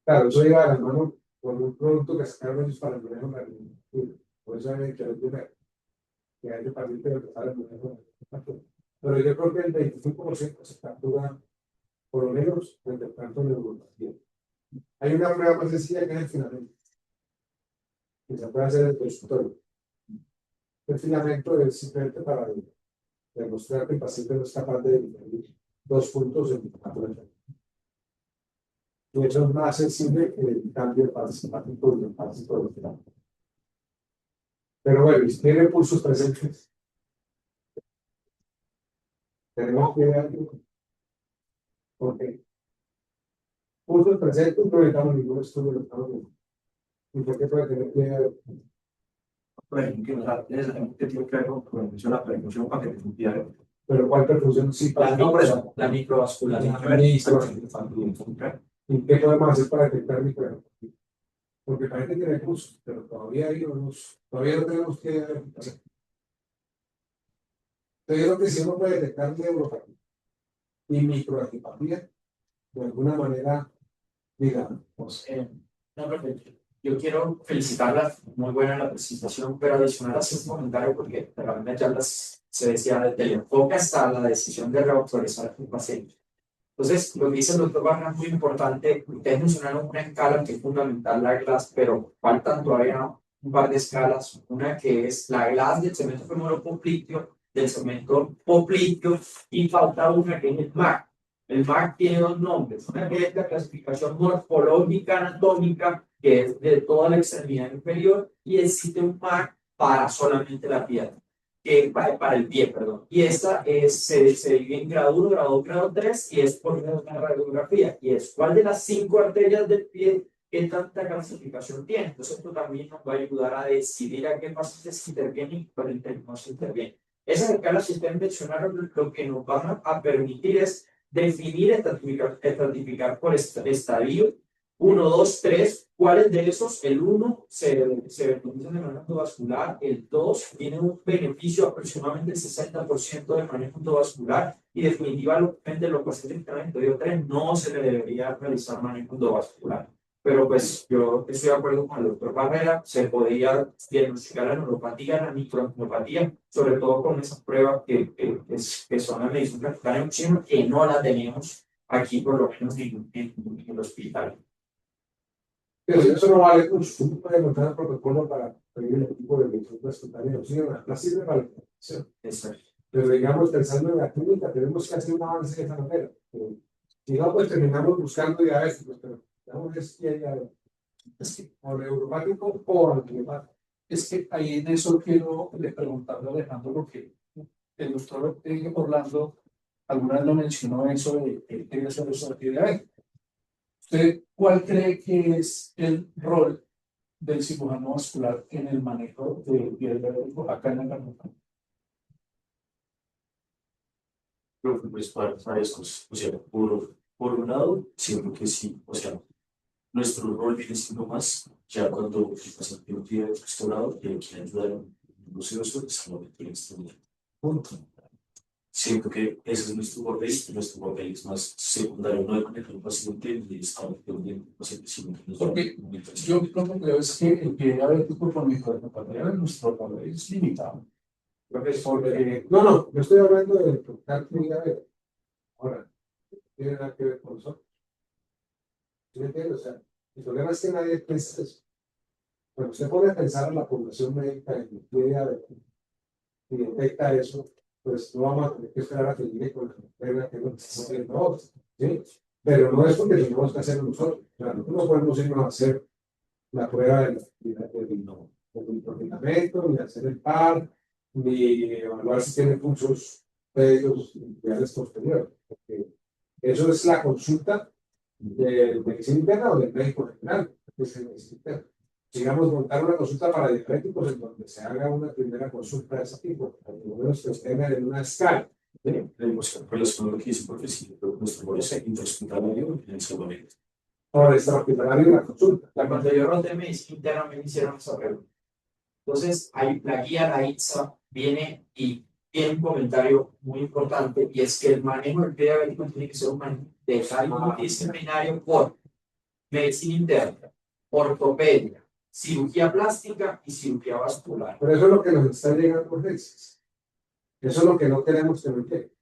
Claro, eso iba de la mano con un producto que sacaron ellos para el manejo de la agricultura. Por eso hay que ver que hay de paciente que empezar el manejo de la agricultura. Pero yo creo que el 25% se captura por lo menos entre tanto neuropatía. Hay una prueba más sencilla que es el filamento, que se puede hacer en el consultorio. El filamento es simplemente para demostrar que el paciente no es capaz de diferir 2 puntos en 4 horas. Y eso es más sensible que el cambio parasimpático y el parasimpático. Pero bueno, si tiene pulsos presentes, tenemos que ver porque pulsos presentes no necesitamos ningún estudio, no estamos viendo. ¿Y por qué puede tener que Por ejemplo, que tiene que ver con la prevención para que te funcione. pero cuál perfusión sí pasa? La microvascular. ¿Y qué podemos hacer para detectar micro? Porque parece que tiene pulso, pero todavía todavía no tenemos que hacer. Entonces, yo creo que si uno puede detectar neuropatía y microartipatía, de alguna manera, digamos, No, perfecto. Yo quiero felicitarla, muy buena la presentación, pero adicional hacer un comentario porque realmente ya se decía desde el enfoque hasta la decisión de reautorizar a un paciente. Entonces, lo que dice el doctor Barra es muy importante. Ustedes mencionaron una escala que es fundamental, la GLAS, pero faltan todavía un par de escalas. Una que es la GLAS del cemento femoropopliteo, del cemento popliteo, y falta una que es el MAC. El MAC tiene 2 nombres. Una que es la clasificación morfológica anatómica, que es de toda la extremidad inferior, y existe un MAC para solamente la pierna, que para el pie, perdón. Y esta se divide en grado 1, grado 2, grado 3, y es por una radiografía. Y es cuál de las 5 arterias del pie, qué tanta clasificación tiene. Entonces, esto también nos va a ayudar a decidir a qué pacientes intervienen y cuáles no se intervienen. Esas escalas que ustedes mencionaron, lo que nos van a permitir es definir, estratificar por estadio, 1, 2, 3, cuáles de esos, el 1 se beneficia de manejo endovascular, el 2 tiene un beneficio aproximadamente del 60% de manejo endovascular, y definitivamente los pacientes que están en estadio 3 no se le debería realizar manejo endovascular. Pero pues yo estoy de acuerdo con el doctor Barrera, se podría diagnosticar la neuropatía, la microneuropatía, sobre todo con esas pruebas que son la medicina practicada en oxígeno, que no la tenemos aquí, por lo menos en el hospital. pero si eso no vale, pues uno puede montar el protocolo para pedir el equipo de medicina espontánea de oxígeno, la sirve para la prevención. Exacto. Pero digamos, pensando en la clínica, tenemos que hacer un avance de esa manera. Si no, pues terminamos buscando diabéticos, pero digamos es que hay diabetes. Es que, O neuropático o antiopático. es que ahí en eso quiero preguntarle a Alejandro, porque el doctor Orlando alguna vez lo mencionó, eso de que él quería hacer eso de diabetes. ¿Usted cuál cree que es el rol del cirujano vascular en el manejo de diabético acá en la Carnota? Creo que pues varias cosas. O sea, por un lado, siento que sí. O sea, nuestro rol viene siendo más ya cuando el paciente no tiene restaurado y quiere ayudar en un proceso de salud del exterior. Punto. Siento que ese es nuestro papel es más secundario, no de manejar un paciente y estar pendiente del paciente, sino que Porque yo lo que creo es que el pie diabético con microhepatía de nuestro papel es limitado. Porque, no, yo estoy hablando de tocar diabetes. Ahora, no tiene nada que ver con nosotros. ¿Sí me entiendes? O sea, el problema es que nadie piensa eso. Cuando usted pone a pensar en la población médica en el pie diabético y detecta eso, pues no vamos a tener que esperar a que llegue con la enfermedad que nos está haciendo otros, ¿sí? Pero no es porque tenemos que hacerlo nosotros. O sea, nosotros no podemos irnos a hacer la prueba del microfilamento, ni hacer el par, ni evaluar si tiene pulsos medios iniciales posteriores. Porque eso es la consulta de medicina interna o del médico general, que es el medicina interna. Digamos, montar una consulta para diabéticos en donde se haga una primera consulta de ese tipo, por lo menos que estén en una escala. Tenemos que relacionar lo que dice porque sí, nuestro rol es intrahospitalario en el salvamento. Ahora, extrahospitalario y la consulta. Cuando yo rodé medicina interna me hicieron esa pregunta. Entonces, hay la guía, la ITSA, viene y tiene un comentario muy importante, y es que el manejo del pie diabético tiene que ser un manejo de salud multidisciplinario por medicina interna, ortopedia, cirugía plástica y cirugía vascular. Pero eso es lo que nos está llegando por veces. Eso es lo que no queremos que nos llegue.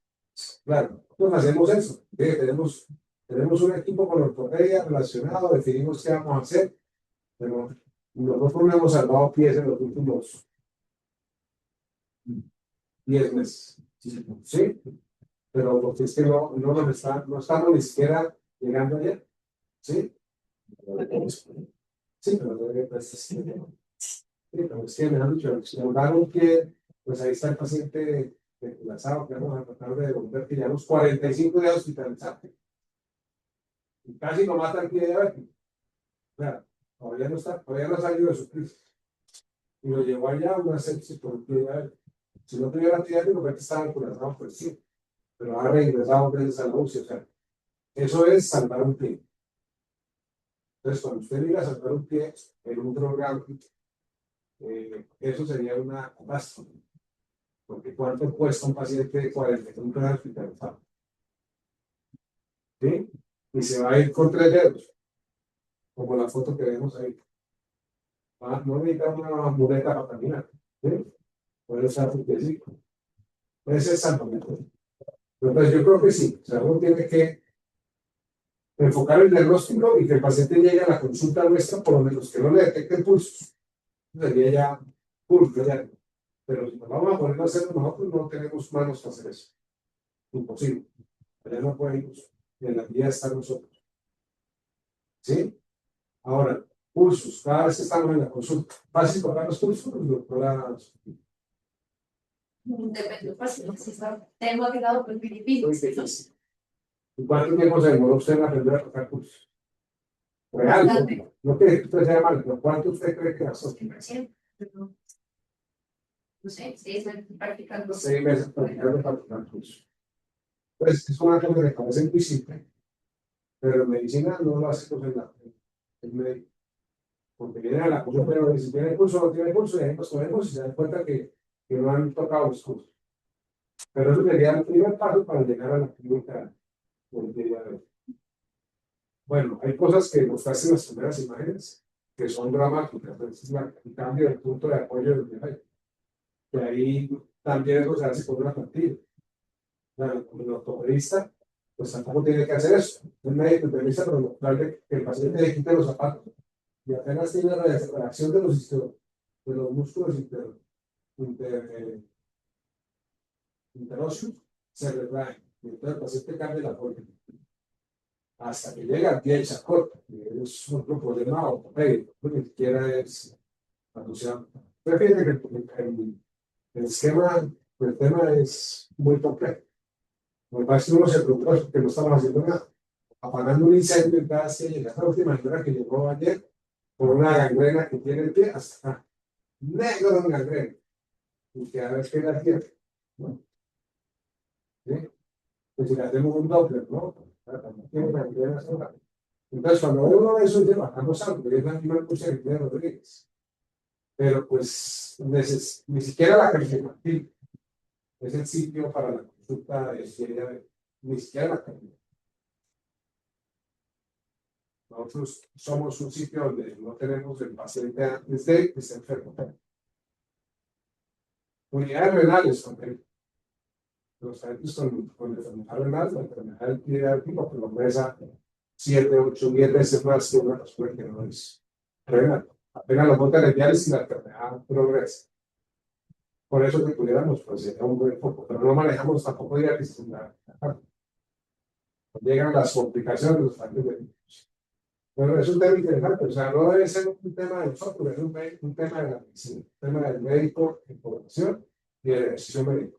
Claro, nosotros hacemos eso. Tenemos un equipo con ortopedia relacionado, definimos qué vamos a hacer, pero nosotros no hemos salvado pies en los últimos 10 meses. Sí, pero porque es que no estamos ni siquiera llegando allá. ¿Sí? Sí, pero es que me han dicho, si mandaron que, pues ahí está el paciente lanzado, que vamos a tratar de devolver, que ya los 45 días hospitalizados. Y casi lo mata el pie diabético. O sea, todavía no ha salido de su crisis. Y lo llevó allá a una sepsis por el pie diabético. Si no tuviera antibiótico, pues estaba colapsado por el sí. Pero ha regresado gracias a la UCI. O sea, eso es salvar un pie. Entonces, cuando usted diga salvar un pie en un programa, eso sería una catástrofe. Porque ¿cuánto cuesta un paciente de 45 años hospitalizado? ¿Sí? Y se va a ir con 3 dedos, como la foto que vemos ahí. No necesita una muleta para caminar. ¿Sí? Puede usar su piecito. Ese es salvamento. Entonces, yo creo que sí. O sea, uno tiene que enfocar el diagnóstico y que el paciente llegue a la consulta nuestra, por lo menos que no le detecten pulsos. Sería ya pulso, ya. Pero si nos vamos a poner a hacerlo nosotros, no tenemos manos para hacer eso. Imposible. Allá no podemos. Y en la guía están nosotros. ¿Sí? Ahora, pulsos. Cada vez que estamos en la consulta, ¿fácil tocar los pulsos, doctora? Depende, fácil. Si tengo agregado por Filipino. Muy difícil. ¿Y cuánto tiempo se demoró usted en aprender a tocar pulsos? Real, no que usted sea mal, pero ¿cuánto usted cree que gastó? No sé, 6 meses practicando. 6 meses practicando para tocar pulsos. Pues es una cosa que parece muy simple, pero en medicina no lo hacemos en médico. Porque vienen a la consulta, pero si tiene pulso o no tiene pulso, y ahí nos ponemos y se dan cuenta que no han tocado los pulsos. Pero eso sería el primer paso para llegar a la clínica del día de hoy. Bueno, hay cosas que mostraste en las primeras imágenes que son dramáticas. Es el cambio del punto de apoyo del viaje. Que ahí también eso se hace con una plantilla. El ortopedista, pues tampoco tiene que hacer eso. El médico utiliza para mostrarle que el paciente le quite los zapatos y apenas tiene la reacción de los músculos interóseos, se retraen. Y entonces el paciente cambia la forma. Hasta que llega al pie del chacota, que es otro problema ortopédico, que ni siquiera es asociado. Pero fíjate que el esquema, el tema es muy complejo. Lo que pasa es que uno se preocupa porque no estamos haciendo nada. Apagando un incendio en cada silla. Esta última señora que llegó ayer por una gangrena que tiene el pie hasta acá. Negro en gangrena. Y que a ver qué la tiene. ¿No? ¿Sí? Pues si le hacemos un doble, ¿no? Tiene gangrena sola. Entonces, cuando uno ve eso, dice, bajamos algo, que es la misma cosa que tiene Rodríguez. Pero pues, ni siquiera la calificativa es el sitio para la consulta de ciencia, ni siquiera la calidad. Nosotros somos un sitio donde no tenemos el paciente antes de que esté enfermo. Unidades renales también. Los pacientes con enfermedad renal, la enfermedad del pie diabético, pero pesa 7, 8, 10 veces más que una persona que no es renal. Apenas los botan en diálisis y la enfermedad progresa. Por eso que pudiéramos, pues sería un buen foco, pero no manejamos tampoco diálisis. Llegan las complicaciones de los pacientes de virus. Bueno, es un tema interesante, o sea, no debe ser un tema de nosotros, es un tema de la medicina, un tema del médico en población y de la decisión médica.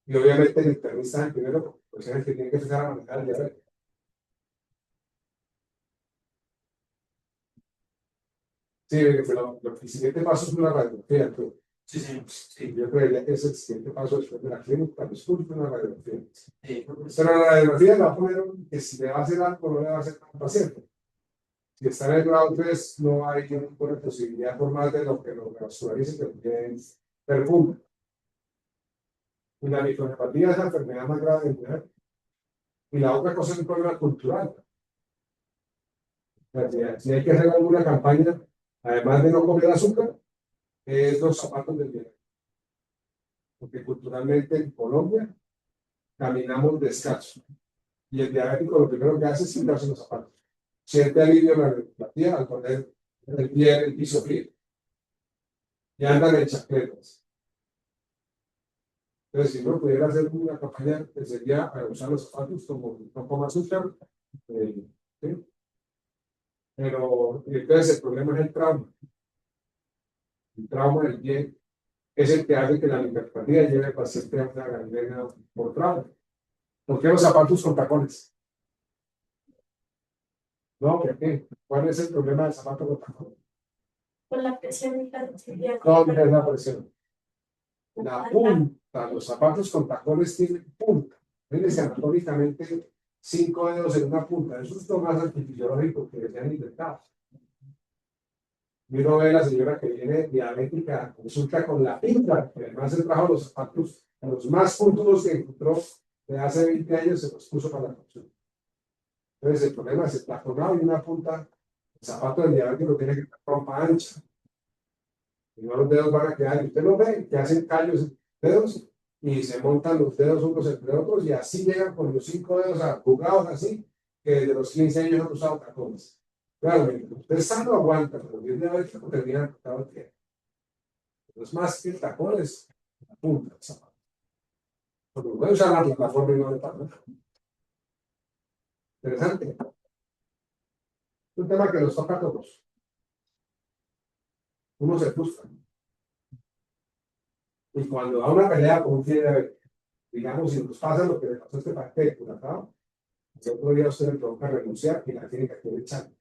Y obviamente el internista es el primero, pues es el que tiene que empezar a manejar el diabetes. Sí, el siguiente paso es una radiografía. Sí, yo creo que es el siguiente paso después de la clínica, después de una radiografía. Pero la radiografía va a poner que si le va a hacer algo, no le va a hacer a un paciente. Si está en el grado 3, no hay ninguna posibilidad formal de lo que los vascularizan que tienen perfume. Y la microcepatía es la enfermedad más grave del mujer. Y la otra cosa es un problema cultural. O sea, si hay que hacer alguna campaña, además de no comer azúcar, es los zapatos del diabético. Porque culturalmente en Colombia caminamos descalzos. Y el diabético lo primero que hace es quitarse los zapatos. Siente alivio en la neuropatía al poner el pie en el piso frío. Y andan en chancletas. Entonces, si uno pudiera hacer una campaña que sería para usar los zapatos como no coma azúcar, ¿sí? Pero entonces el problema es el trauma. El trauma del pie es el que hace que la neuropatía lleve al paciente a una gangrena por trauma. ¿Por qué los zapatos con tacones? No, ¿por qué? ¿Cuál es el problema del zapato con tacones? Con la presión y la sensibilidad. ¿Dónde es la presión? La punta, los zapatos con tacones tienen punta. Fíjense anatómicamente 5 dedos en una punta. Eso es lo más antifisiológico que se han inventado. Y uno ve a la señora que viene diabética, consulta con la pinta, que además se trajo los zapatos, los más puntudos que encontró de hace 20 años, se los puso para la consulta. Entonces el problema es el taconado y una punta, el zapato del diabético tiene que estar rompa ancha. Y no los dedos van a quedar, y usted lo ve, que hacen callos en los dedos y se montan los dedos unos entre otros y así llegan con los 5 dedos arrugados así, que desde los 15 años han usado tacones. Claro, usted sano aguanta, pero el diabético termina cortado el pie. Es más que el tacón es la punta del zapato. Porque puede usar la plataforma y no le pasa. Interesante. Es un tema que nos toca a todos. Uno se frustra. Y cuando da una pelea con un pie diabético, digamos, si nos pasa lo que le pasó a este paciente, ¿no? El otro día usted le provoca renunciar y la tiene que hacer echar.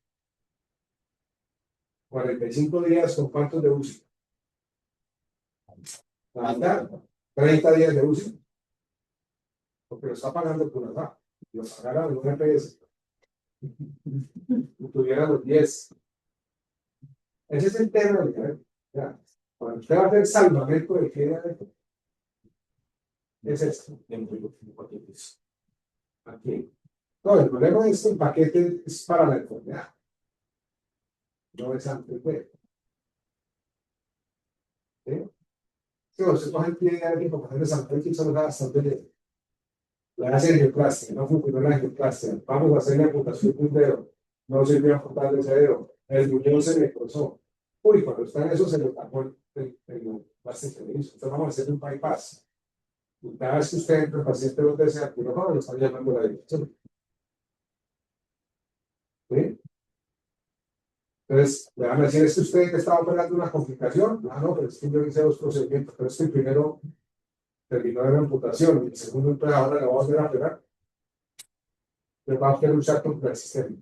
45 días con cuántos de UCI. La mitad, 30 días de UCI. Porque lo está pagando por la lo pagaron en un EPS. Tuvieran los 10. Ese es el tema del diabetes. Cuando usted va a hacer salvamento de qué diabetes, es esto. Aquí. No, el problema es que el paquete es para la enfermedad. No es antes de. ¿Sí? Si usted coge el pie diabético para hacer salvamento y se lo da bastante bien. La hace angioplastia, no funcionó la angioplastia. Vamos a hacer la amputación de un dedo. No sirvió amputar ese dedo. El muñón se le cruzó. Uy, cuando está en eso se le tapó el plástico que le hizo. Entonces vamos a hacer un bypass. Y cada vez que usted entra, el paciente no desea el quirófano, lo está llamando la dirección. ¿Sí? Entonces, le van a decir, ¿es que usted está operando una complicación? Ah, no, pero es que yo hice 2 procedimientos. Pero es que el primero terminó de la amputación y el segundo, entonces ahora le vamos a hacer a operar. Le va a hacer luchar contra el sistema.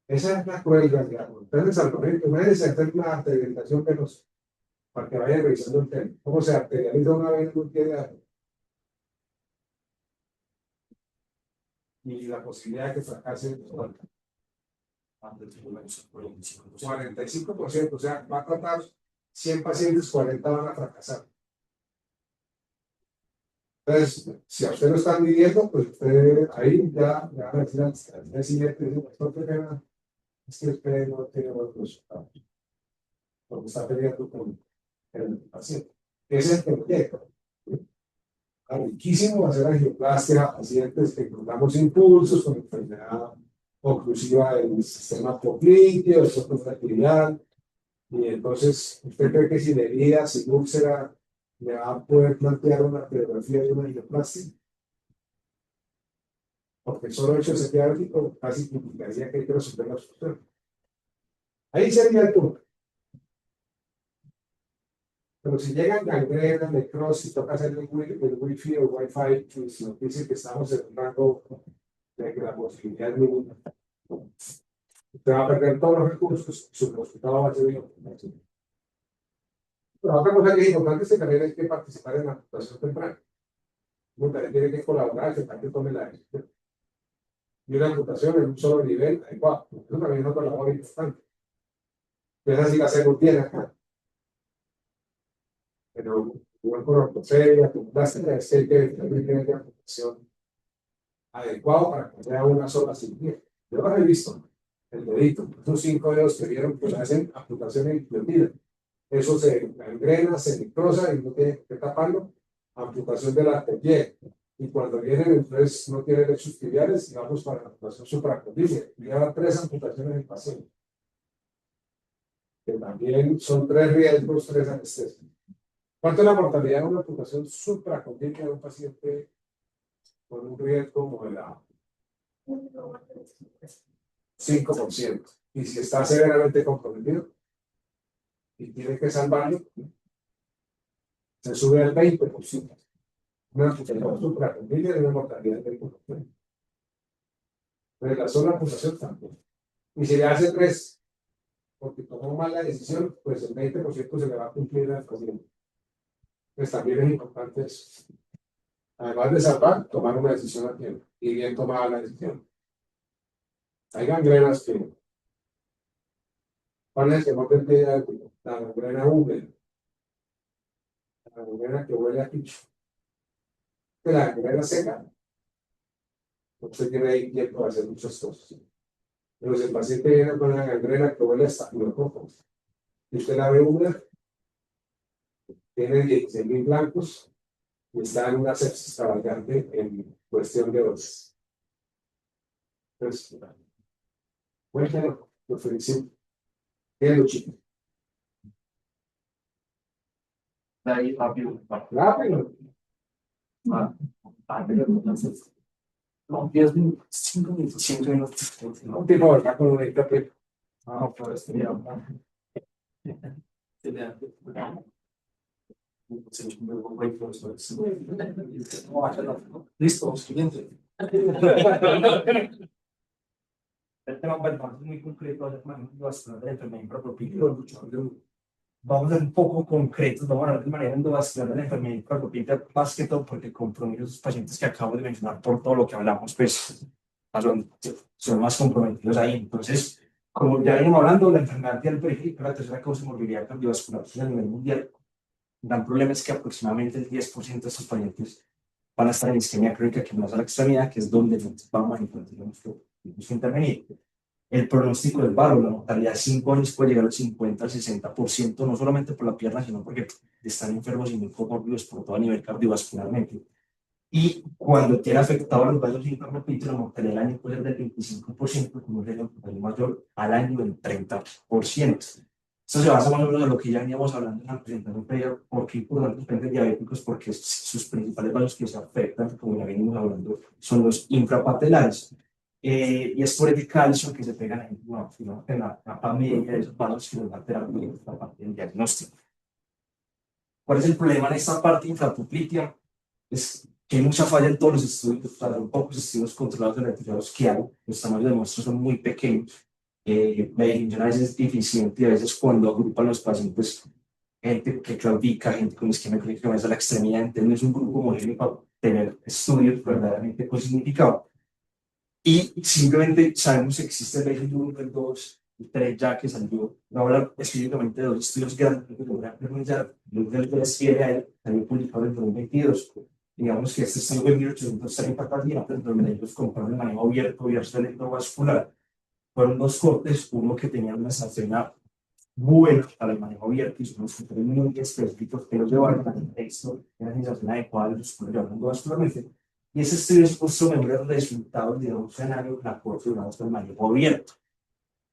Esa es la cruel realidad. Entonces, al momento, imagínense hacer una arterialización venosa para que vayan revisando el tema. ¿Cómo se arterializa una vena en un pie de arteria? Y la posibilidad de que fracase 45%, o sea, va a tratar 100 pacientes, 40 van a fracasar. Entonces, si a usted lo están midiendo, pues usted ahí ya van a decir al día siguiente, doctor, qué pena, es que usted no tiene buenos resultados, porque está peleando con el paciente. Ese es el proyecto. Es riquísimo hacer angioplastia a pacientes que encontramos impulsos con enfermedad oclusiva del sistema popliteo, del soporte arterial, y entonces usted cree que sin herida, sin úlcera, le va a poder plantear una radiografía de una angioplastia. Porque solo hecho ese diagnóstico casi implicaría que hay que resolver la obstrucción. Ahí sería el punto. Pero si llegan gangrena, necrosis, toca hacer el wifi o wifi, pues nos dice que estamos en un rango de que la posibilidad es mínima. Usted va a perder todos los recursos, su resultado va a ser bien. Pero otra cosa que es importante es que también hay que participar en la amputación temprana. Uno también tiene que colaborar, que también tome la decisión. Y una amputación en un solo nivel adecuado. Eso también es otra labor importante. Entonces así la hacemos bien acá. Pero igual con ortopedia, con plástica, es que también tiene una amputación adecuada para que sea una sola cirugía. Yo lo he visto, el dedito, esos 5 dedos que vieron que hacen amputaciones incluidas. Eso se gangrena, se necrosa y no tiene que taparlo. Amputación del artepié. Y cuando vienen, entonces no tienen lechos tibiales y vamos para la amputación supracondígena. Lleva 3 amputaciones en paciente. Que también son 3 riesgos, 3 anestesias. ¿Cuánto es la mortalidad de una amputación supracondílica de un paciente con un riesgo moderado? 5%. Y si está severamente comprometido y tiene que salvarlo, se sube al 20%. Una amputación supracondílica de una mortalidad del 20%. Pero la sola amputación tampoco. Y si le hace 3, porque tomó mala decisión, pues el 20% se le va a cumplir al paciente. Pues también es importante eso. Además de salvar, tomar una decisión a tiempo y bien tomada la decisión. Hay gangrenas que, ¿cuál es el temor del pie diabético? La gangrena húmeda, la gangrena que huele a picho, la gangrena seca. Usted tiene ahí tiempo de hacer muchas cosas. Pero si el paciente viene con una gangrena que huele hasta coco, y usted la ve húmeda, tiene 16.000 blancos y está en una sepsis extravagante en cuestión de horas. Entonces, bueno, lo felicito. ¿Qué lo chico? Ahí rápido. Rápido. No, 10 minutos, 5 minutos, 5 minutos. Un tipo de verdad con un pero No, pero estaría. Listo, siguiente. El tema es muy concreto, de la enfermedad impropia. Vamos a ser un poco concretos, vamos a hablar de manera endovascular de la enfermedad impropia, más que todo porque compromiso a esos pacientes que acabo de mencionar por todo lo que hablamos, pues son más comprometidos ahí. Entonces, como ya venimos hablando, la enfermedad arterial periférica, la tercera causa de morbilidad cardiovascular a nivel mundial. El gran problema es que aproximadamente el 10% de estos pacientes van a estar en isquemia crónica que no es a la extremidad, que es donde vamos a encontrar nuestro intervenir. El pronóstico es bajo, la mortalidad de 5 años puede llegar al 50 al 60%, no solamente por la pierna, sino porque están enfermos y muy comórbidos por todo a nivel cardiovascularmente. Y cuando tiene afectado a los vasos interrumpidos, la mortalidad del año puede ser del 25%, con un riesgo mayor al año del 30%. Esto se basa más o menos en lo que ya veníamos hablando en la presentación previa, porque por los pacientes diabéticos, porque sus principales vasos que se afectan, como ya venimos hablando, son los infrapatelares. Y es por el calcio que se pega en la capa media de esos vasos que nos va a alterar la parte del diagnóstico. ¿Cuál es el problema en esta parte infrapoplitea? Es que hay mucha falla en todos los estudios, son pocos estudios controlados de retrasados que hay, los tamaños de muestras son muy pequeños, la definición a veces es deficiente y a veces cuando agrupan los pacientes, gente que claudica, gente con isquemia crónica que va a la extremidad, entonces no es un grupo homogéneo para tener estudios verdaderamente con significado. Y simplemente sabemos que existe el Basil 1, el 2, el 3 ya que salió, no hablar específicamente de 2 estudios grandes, también publicado en 2022. Digamos que este estudio de 1830 pacientes, donde ellos compraron el manejo abierto del endovascular. Fueron 2 cortes, uno que tenía una estrategia buena para el manejo abierto y unos controles muy específicos que los llevaron al texto, una sensación adecuada de los controles endovascularmente. Y ese estudio es justo mejores resultados de un escenario la corte durante el manejo abierto.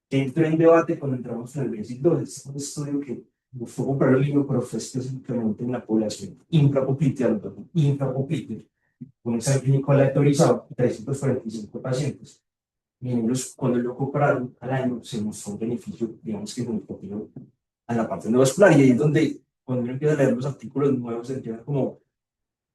Entró en debate cuando entramos en el BASIC 2, es un estudio que buscó comprar el libro, pero fue específicamente en la población infrapoplitea, con un ensayo clínico aleatorizado, 345 pacientes. Y ellos, cuando lo compraron al año, se mostró un beneficio, digamos que significativo a la parte endovascular. Y ahí es donde, cuando uno empieza a leer los artículos nuevos, se entiende como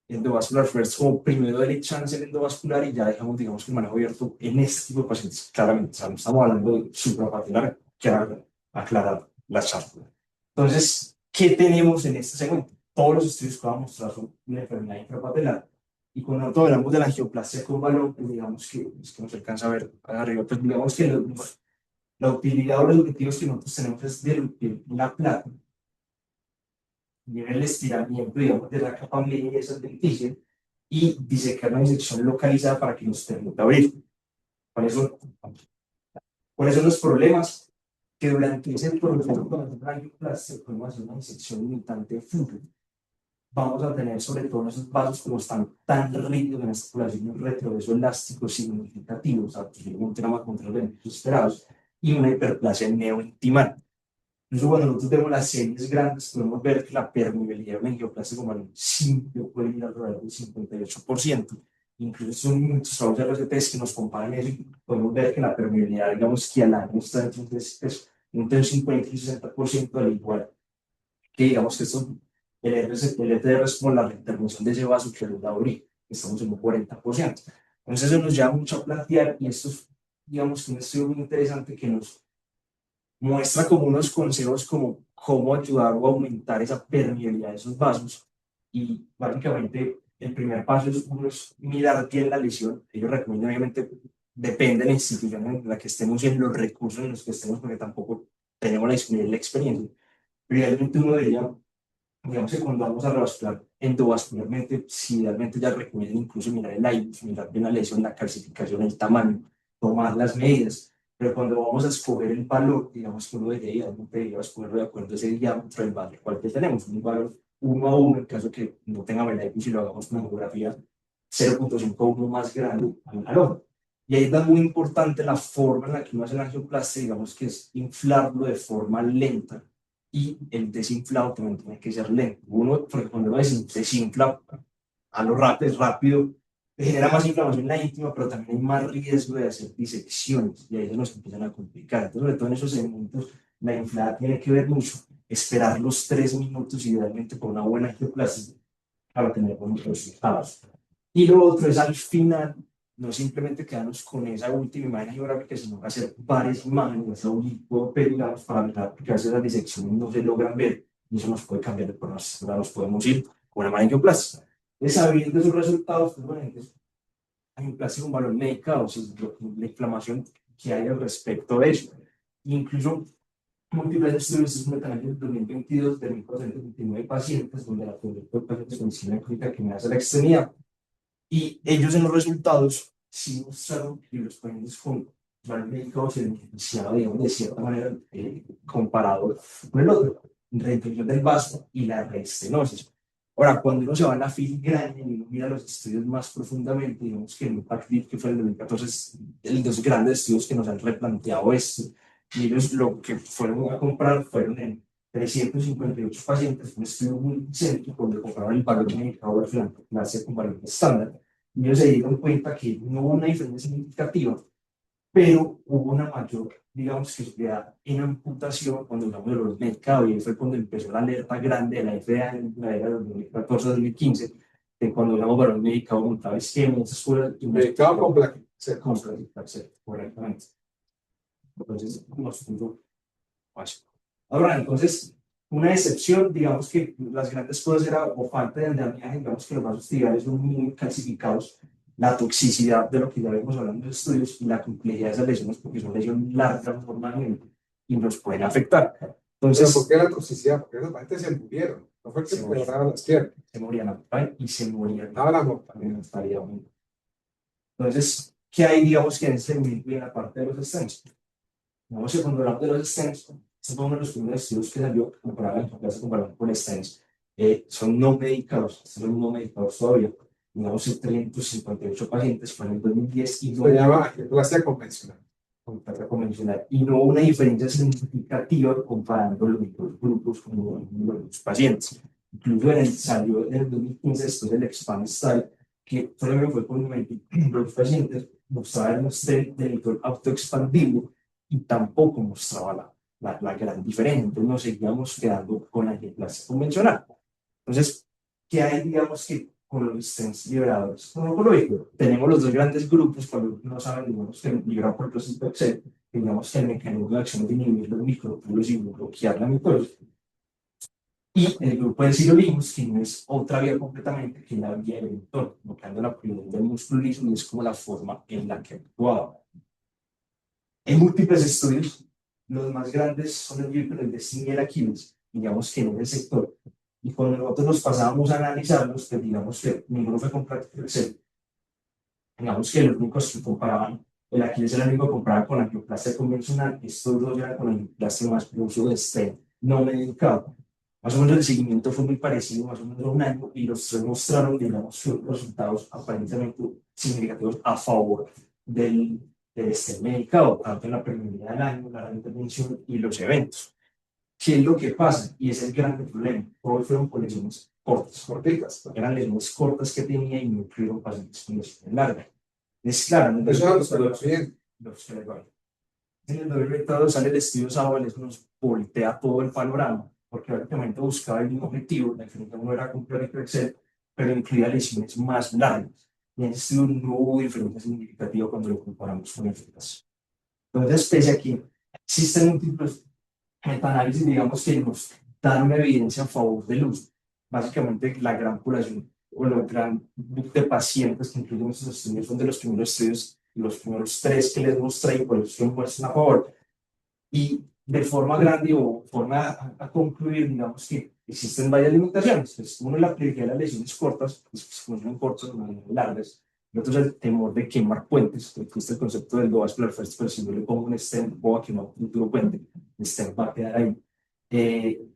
endovascular first, como primero de chance el endovascular y ya dejamos, digamos, que el manejo abierto en este tipo de pacientes. Claramente, o sea, no estamos hablando de suprapatelar, que aclarar la charla. Entonces, ¿qué tenemos en este segmento? Todos los estudios que vamos a mostrar son una enfermedad infrapatelar. Y cuando hablamos de la angioplasia con balón, pues digamos que, es que no se alcanza a ver arriba, pues digamos que la utilidad o los objetivos que nosotros tenemos es diluir la plata, el estiramiento, digamos, de la capa media de esa denticia y disecar una disección localizada para que nos permita abrir. ¿Cuáles son los problemas? Que durante ese proceso de la angioplastia podemos hacer una disección limitante de flujo. Vamos a tener sobre todo esos vasos como están tan rígidos en esta población, un retroceso elástico significativo, o sea, posiblemente no va a encontrar beneficios esperados, y una hiperplasia neointimal. Incluso cuando nosotros vemos las series grandes, podemos ver que la permeabilidad de un angioplástico balón simple puede ir alrededor del 58%. Incluso son muchos trabajos de RCTs que nos comparan eso y podemos ver que la permeabilidad, digamos que al año está entre un 50 y 60%, al igual que digamos que esto, el ETR es como la reintervención de ese vaso que lo da abrir, estamos en un 40%. Entonces eso nos llama mucho a plantear y esto es, digamos, que un estudio muy interesante que nos muestra como unos consejos como cómo ayudar o aumentar esa permeabilidad de esos vasos. Y básicamente el primer paso es, uno es mirar bien la lesión. Ellos recomiendan, obviamente, depende de la institución en la que estemos y en los recursos en los que estemos, porque tampoco tenemos la disponibilidad y la experiencia. Pero realmente uno debería, digamos que cuando vamos a revascular endovascularmente, si realmente ya recomiendan incluso mirar el IBUS, mirar bien la lesión, la calcificación, el tamaño, tomar las medidas. Pero cuando vamos a escoger el valor, digamos que uno debería escogerlo de acuerdo a ese diámetro del valor, cual que tenemos, un valor 1 a 1, en caso que no tenga el IBUS y lo hagamos con mamografía 0.51 más grande al ojo. Y ahí es muy importante la forma en la que uno hace la angioplastia, digamos que es inflarlo de forma lenta y el desinflado también tiene que ser lento. Uno, porque cuando uno desinfla a lo rápido, genera más inflamación en la íntima, pero también hay más riesgo de hacer disecciones y ahí se nos empiezan a complicar. Entonces, sobre todo en esos segmentos, la inflada tiene que ver mucho, esperar los 3 minutos idealmente con una buena angioplastia para tener buenos resultados. Y lo otro es al final, no simplemente quedarnos con esa última imagen geográfica, sino hacer varias imágenes, oblicuo, digamos, para mirar, porque a veces las disecciones no se logran ver y eso nos puede cambiar el pronóstico. Nos podemos ir con una angioplastia. Sabiendo esos resultados, pues bueno, entonces, angioplastia con valor medicado, o sea, la inflamación que hay al respecto de eso. Incluso múltiples estudios, es un canal del 2022 de 1.429 pacientes, donde la población de pacientes con disciplina crónica que me hace la extremidad. Y ellos en los resultados sí mostraron que los pacientes con valor médico se beneficiaban, digamos, de cierta manera comparado con el otro, reinfección del vaso y la reestenosis. Ahora, cuando uno se va a la filigrana y uno mira los estudios más profundamente, digamos que el IMPACT, que fue el 2014, es de los grandes estudios que nos han replanteado esto. Y ellos lo que fueron a comprar fueron en 358 pacientes, un estudio muy céntrico donde compararon el valor medicado de la clase con valor estándar. Y ellos se dieron cuenta que no hubo una diferencia significativa, pero hubo una mayor, digamos, que en amputación cuando hablamos de los mercados, y ahí fue cuando empezó la alerta grande de la FDA en la era de 2014-2015, de cuando hablamos de valor medicado montaba esquemas, escuelas. Medicado con plaqueta. Con plaqueta, correctamente. Entonces, nos pudo pasar. Ahora, entonces, una excepción, digamos que las grandes cosas era o falta de andamiaje, digamos que los vasos tibiales son muy calcificados, la toxicidad de lo que ya vemos hablando de estudios y la complejidad de esas lesiones, porque son lesiones largas normalmente y nos pueden afectar. Entonces, ¿pero por qué la toxicidad? Porque esos pacientes se murieron, no fue que se mejoraron las piernas. Se morían a y se morían a la mortalidad. Entonces, ¿qué hay, digamos, que en ese momento en la parte de los stents? Digamos que cuando hablamos de los stents, este fue uno de los primeros estudios que salió comparado con stents. Son no medicados, son no medicados todavía. Digamos, 358 pacientes fue en el 2010 y no se llama angioplastia convencional. Convencional. Y no hubo una diferencia significativa comparando los grupos con los pacientes. Incluso salió en el 2015 después del Expand Style, que solamente fue con los pacientes, mostraba el stent del licor autoexpandible y tampoco mostraba la gran diferencia. Entonces nos seguíamos quedando con la angioplastia convencional. Entonces, ¿qué hay, digamos, que con los stents liberadores? Como por lo tenemos los dos grandes grupos, cuando no saben, digamos, que liberar por proceso Excel, digamos que el mecanismo de acción de inhibir los microtúbulos y bloquear la mitosis. Y el grupo de sirolimus, que no es otra vía completamente que la vía del entorno, bloqueando la presión del músculo liso, y es como la forma en la que actuaba. En múltiples estudios, los más grandes son el Virtual, el Destiny y el Aquiles, digamos que en el sector. Y cuando nosotros nos pasábamos a analizarlos, pues digamos que ninguno fue con práctica Excel. Digamos que los únicos que comparaban, el Aquiles era el único que comparaba con la angioplastia convencional, estos dos eran con la angioplastia más por uso de stent no medicado. Más o menos el seguimiento fue muy parecido, más o menos un año, y los tres mostraron, digamos, resultados aparentemente significativos a favor del stent medicado, tanto en la permeabilidad del año, la intervención y los eventos. ¿Qué es lo que pasa? Y es el gran problema. Todos fueron con lesiones cortas, corticas. eran lesiones cortas que tenía y no tuvieron pacientes con lesiones largas. Es claro, Eso es a los que bien. los que les vale. En el 2022 sale el estudio Sábal, eso nos voltea todo el panorama, porque básicamente buscaba el mismo objetivo, la diferencia no era comprar y crecer, pero incluía lesiones más largas. Y en este estudio no hubo diferencia significativa cuando lo comparamos con el FITAS. Entonces, pese a que existen múltiples metaanálisis, digamos, que nos dan una evidencia a favor del uso, básicamente la gran población o el gran grupo de pacientes que incluyen estos estudios son de los primeros estudios, los primeros 3 que les mostré y por eso muestran a favor. Y de forma grande o forma a concluir, digamos que existen varias limitaciones. Pues, uno es la prioridad de las lesiones cortas, pues funcionan cortas, no largas. Y otro es el temor de quemar puentes. Existe el concepto del vascular first, pero si yo le pongo un stent, voy a quemar un futuro puente. El stent va a quedar ahí.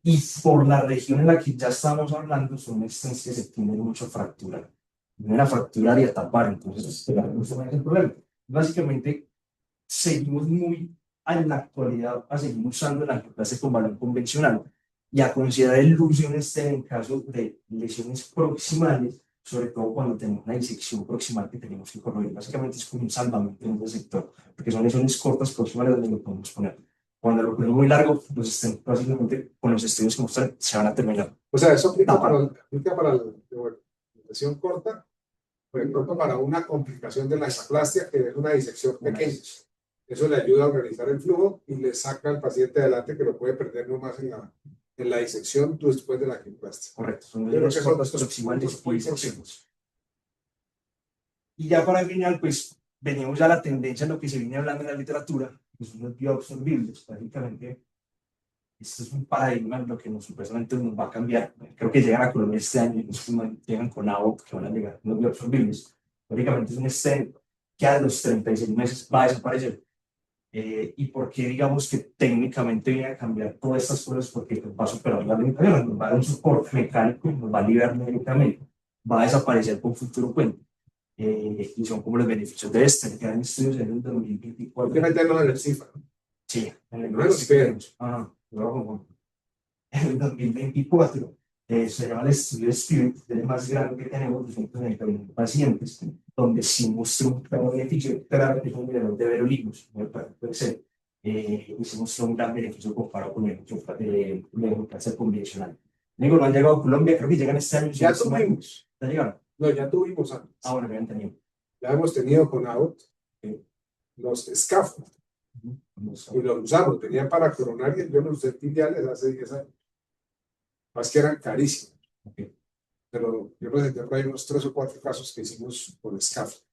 Y por la región en la que ya estamos hablando, son stents que se tienden mucho a fracturar. No a fracturar y a tapar, entonces no es el problema. Básicamente, seguimos muy en la actualidad a seguir usando la angioplastia con balón convencional y a considerar el uso en en caso de lesiones proximales, sobre todo cuando tenemos una disección proximal que tenemos que corregir. Básicamente es como un salvamento en ese sector, porque son lesiones cortas proximales donde lo podemos poner. Cuando lo ponemos muy largo, los estén básicamente con los estudios que mostran se van a terminar. O sea, eso aplica para la lesión corta, por ejemplo, para una complicación de la hexaplastia, que es una disección pequeña. Eso le ayuda a organizar el flujo y le saca al paciente adelante que lo puede perder nomás en la disección después de la angioplastia. Correcto, son lesiones cortas proximales y disecciones. Y ya para el final, pues venimos ya a la tendencia, lo que se viene hablando en la literatura, que son los bioabsorbibles. Básicamente, esto es un paradigma, lo que supuestamente nos va a cambiar. Creo que llegan a Colombia este año, y llegan con AOP, que van a llegar los bioabsorbibles. Básicamente es un stent que a los 36 meses va a desaparecer. Y porque digamos que técnicamente viene a cambiar todas estas cosas, porque va a superar las limitaciones, nos va a dar un soporte mecánico, nos va a liberar médicamente, va a desaparecer con futuro puente. Y son como los beneficios de este, que han estudios en el 2024. Hay que meterlo en el CIFA. Sí, en el No lo esperan. En el 2024 se llama el estudio Spirit, el más grande que tenemos, 290.000 pacientes, donde sí mostró un gran beneficio, claramente es un nivel de verolimus, puede ser, y se mostró un gran beneficio comparado con el cáncer convencional. Digo, no han llegado a Colombia, creo que llegan este año. Ya tuvimos. ¿Ya llegaron? No, ya tuvimos antes. Ah, bueno, ya han tenido. Ya hemos tenido con AOT los scaffolds. Y los usamos, tenían para coronarias, yo los usé filiales hace 10 años. Más que eran carísimos. Pero yo presenté por ahí unos 3 o 4 casos que hicimos con scaffold.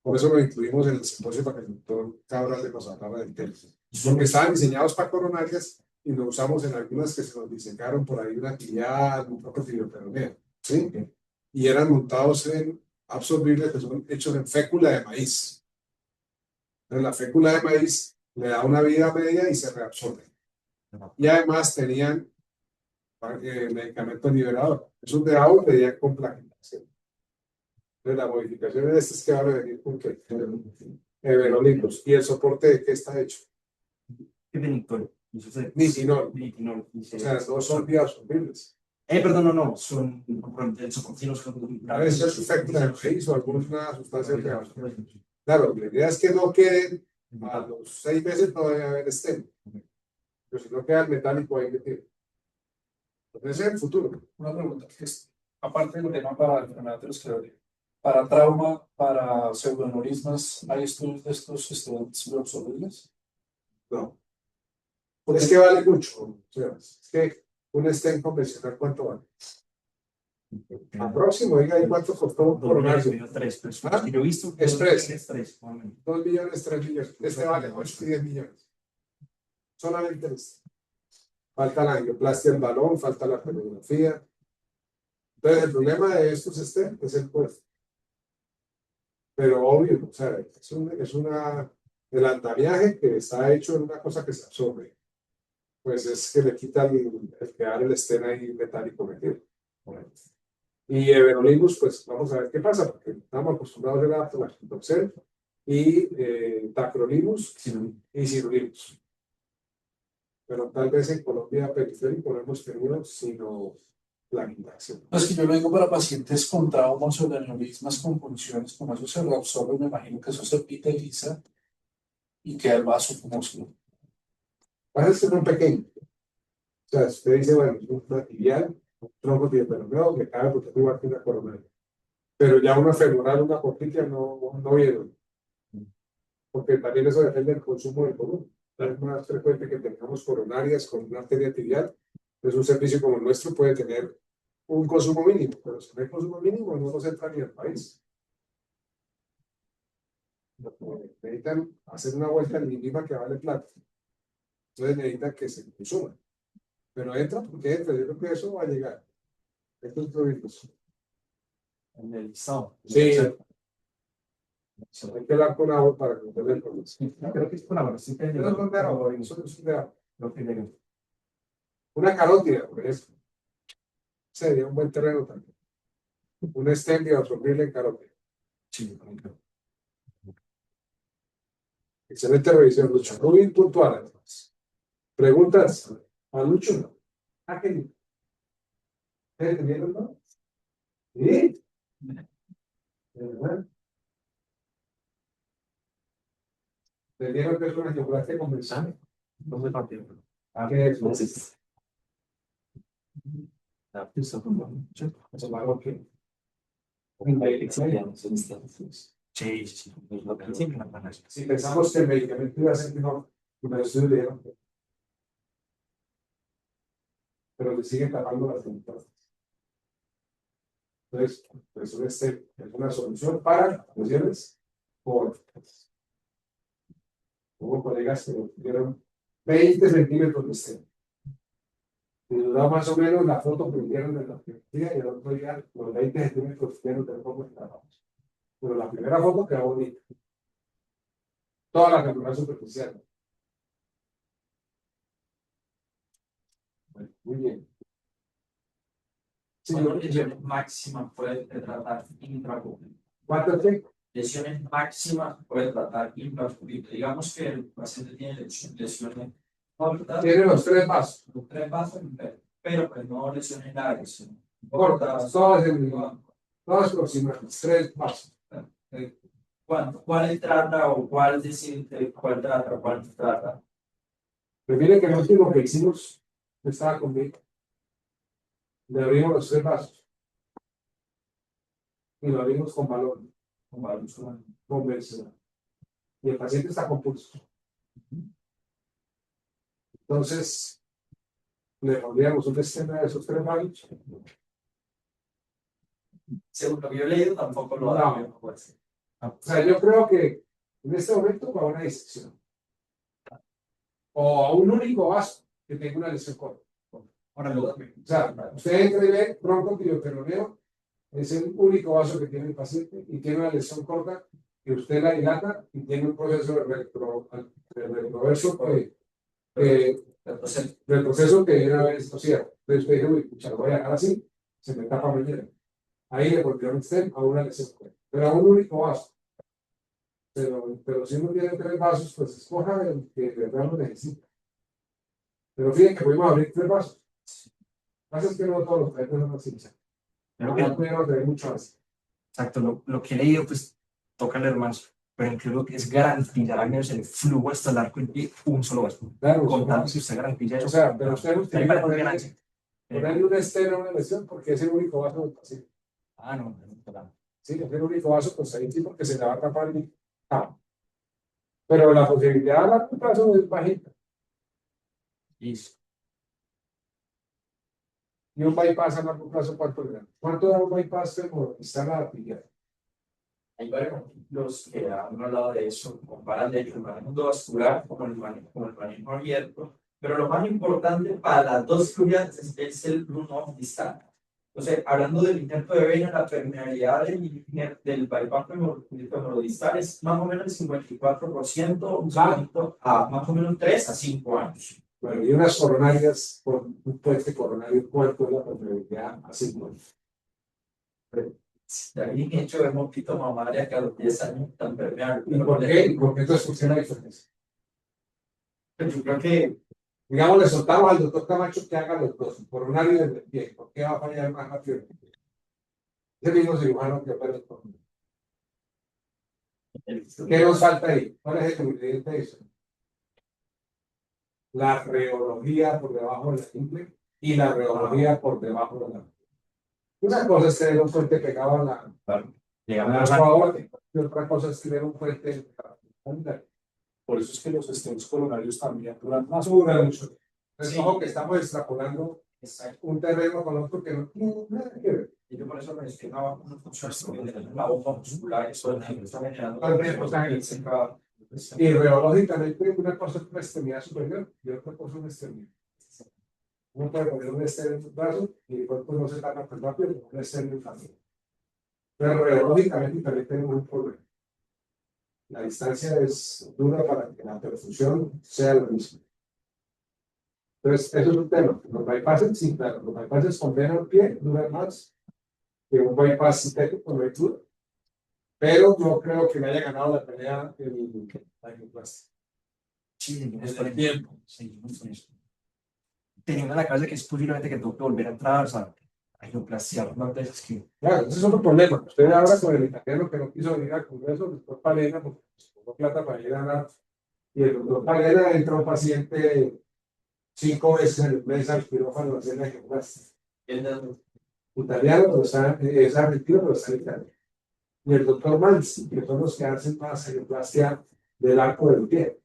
Por eso lo incluimos en el simposio para que el doctor Cabral le nos hablara del tema. Porque estaban diseñados para coronarias y lo usamos en algunas que se nos diseñaron por ahí una filial, un poco filioperonea. ¿Sí? Y eran montados en absorbibles que son hechos en fécula de maíz. Entonces la fécula de maíz le da una vida media y se reabsorbe. Y además tenían medicamento liberador. Esos de agua pedían con plaquetación. Entonces la modificación de estas que van a venir con que everolimus. ¿Y el soporte de qué está hecho? Nitinol. Nitinol. O sea, no son bioabsorbibles. Perdón, no, son el soporte. A veces es fécula de maíz o alguna sustancia que claro, la idea es que no queden a los 6 meses, no debe haber stent. Pero si no queda el metálico ahí metido. Entonces, ese es el futuro. Una pregunta que es, aparte del tema para enfermedad aterosclerótica, para trauma, para pseudoaneurismas, ¿hay estudios de estos estudiantes bioabsorbibles? No. Es que vale mucho. O sea, es que un stent convencional, ¿cuánto vale? Al próximo, oiga, ¿y cuánto costó un coronario? 3, ¿Ah? yo he visto Express. 3, 2 millones, 3 millones. Este vale 8 y 10 millones. Solamente este. Falta la angioplastia del balón, falta la coreografía. Entonces, el problema de estos stents es el cuerpo. Pero obvio, o sea, el andamiaje que está hecho en una cosa que se absorbe. Pues es que le quita el quedar el stent ahí metálico metido. Y everolimus, pues vamos a ver qué pasa, porque estamos acostumbrados a la Doxel y tacrolimus y cirulimus. pero tal vez en Colombia periférico no hemos tenido sino la mitad. ¿Sí? No, es que yo lo digo para pacientes con traumas o de aneurismas con funciones, como eso se reabsorbe, me imagino que eso se epiteliza y queda el vaso como músculo. Pasa es que son pequeños. O sea, usted dice, bueno, es una tibial, un tronco tibioperoneal que cabe porque es igual que una coronaria. Pero ya una femoral, una portitia no vieron. Porque también eso depende del consumo del volumen. Es más frecuente que tengamos coronarias con una arteria tibial. Entonces, un servicio como el nuestro puede tener un consumo mínimo, pero si no hay consumo mínimo, no nos entra ni al país. Necesitan hacer una vuelta mínima que vale plata. Entonces necesitan que se consuma. Pero entra porque entra. Yo creo que eso va a llegar. Esto es proyectos. En el listado. Sí. Hay que hablar con agua para que nos den el Sí, creo que es con la sí, no son de agua, nosotros son de agua. lo que le- Una carótida, por ejemplo. Sería un buen terreno también. Un stevia absorbible en carótida. Sí, también creo. Excelente revisión, Lucho. Muy puntual, además. ¿Preguntas? ¿A Lucho? No. ¿A qué? ¿Ustedes entendieron, no? ¿Sí? ¿Verdad? ¿Entendieron que es una geografía convencional? No me partió. ¿Qué es? Eso fue bueno. Sí. Eso es algo que Sí, sí, es lo que siempre me parece. si pensamos que el medicamento iba a ser mejor, me lo estoy leyendo, pero le siguen tapando las ventanas. Entonces, pues es una solución para lesiones cortas. Hubo colegas que tuvieron 20 centímetros de stem. Y nos da más o menos la foto que vieron de la cirugía y el otro día los 20 centímetros que de poco estábamos. Pero la primera foto quedó bonita. Toda la captura superficial. Bueno, muy bien. Sí, ¿Cuántas lesiones máximas puede tratar intracúbito? ¿cuánto tiempo? Lesiones máximas puede tratar intracúbito. Digamos que el paciente tiene lesiones cortas, Tiene los 3 pasos. los 3 pasos, pero pues no lesiones largas, sino Cortas, todas en el todas aproximadas, 3 pasos. ¿Cuál trata o cuál decide cuál trata o cuál no trata? Pero miren que el último que hicimos estaba conmigo. Le abrimos los 3 pasos. Y lo abrimos con valor, con velocidad. Y el paciente está con pulso. Entonces, le pondríamos un esquema de esos 3 pasos. Según lo que yo he leído, tampoco lo No. da. Pues. O sea, yo creo que en este momento va a una disección. O a un único vaso que tenga una lesión corta. Ahora lo O sea, usted entra y ve bronco tibioperoneo, es el único vaso que tiene el paciente y tiene una lesión corta que usted la dilata y tiene un proceso de retroverso del proceso que viene a ver esto cierto. Entonces usted dice, uy, pucha, lo voy a dejar así, se me tapa mañana. Ahí le volvieron usted a una lesión corta, pero a un único vaso. Pero si uno tiene 3 vasos, pues escoja el que de verdad lo necesita. Pero fíjense que pudimos abrir 3 vasos. Lo que pasa es que no todos los pacientes son así. Creo No que, pudieron tener mucho más. exacto, lo que he leído, pues toca leer más. Pero creo que es garantizar al menos el flujo hasta el arco de un solo vaso. Claro, Contando si usted garantiza eso. o sea, pero usted no ahí tiene que parece ponerle, ganancia. ponerle una estera a una lesión porque es el único vaso del paciente. Ah, no. Sí, es el único vaso, pues ahí sí porque se le va a tapar y pero la posibilidad a largo plazo es bajita. Listo. Y un bypass a largo plazo, ¿cuánto le da? ¿Cuánto da un bypass femoral la arteria? Hay varios artículos que han hablado de eso, comparan de el manejo vascular con el manejo abierto, pero lo más importante para las dos cirugías es el runoff distal. Entonces, hablando del injerto de vena, la permeabilidad del bypass femorodistal es más o menos el 54%, un a más o menos 3 a 5 años. Bueno, y unas coronarias por un puente coronario, ¿cuánto es la permeabilidad? Así, ¿no? De ahí hecho hemos visto mamaria que a los 10 años están permeables. ¿Y por qué? ¿Y por qué entonces funciona la diferencia? Yo creo que Digamos, le soltamos al doctor Camacho que haga los dos, coronario del pie. ¿Por qué va a fallar más rápido? Ese mismo cirujano que opera el coronel. ¿Qué nos falta ahí? ¿Cuál es el ingrediente de eso? La reología por debajo de la ingle y la reología por debajo de la. Una cosa es tener un puente pegado a la favor, y otra cosa es tener un puente. Por eso es que los stents coronarios también duran más. Dura mucho. Es ojo que estamos extrapolando un terreno con otro que no tiene nada que ver. Y yo por eso me destinaba una función de la bomba muscular, eso está generando Y reológicamente una cosa es una extremidad superior y otra cosa es una extremidad. Uno puede poner un estéreo en su brazo y el cuerpo no se tapa tan rápido como un estéreo en familia. Pero reológicamente también tenemos un problema. La distancia es dura para que la perfusión sea la misma. Entonces, eso es un tema. Los bypasses, sí, claro, los bypasses con vena al pie duran más que un bypass sintético, no hay duda. Pero no creo que me haya ganado la pelea la angioplastia. Sí, es el tiempo. Seguimos con eso. Teniendo en la cabeza que es posiblemente que tengo que volver a entrar, o sea, a hidroplastiar más veces que. Claro, ese es otro problema. Usted habla con el italiano que no quiso venir al Congreso, el doctor Palena, porque se pongo plata para ir a hablar. Y el doctor Palena entra un paciente 5 veces en el mes al quirófano a hacer la angioplastia. Italiano, pero es argentino, pero está en Italia. Y el doctor Mansi, que son los que hacen más angioplastia del arco del pie.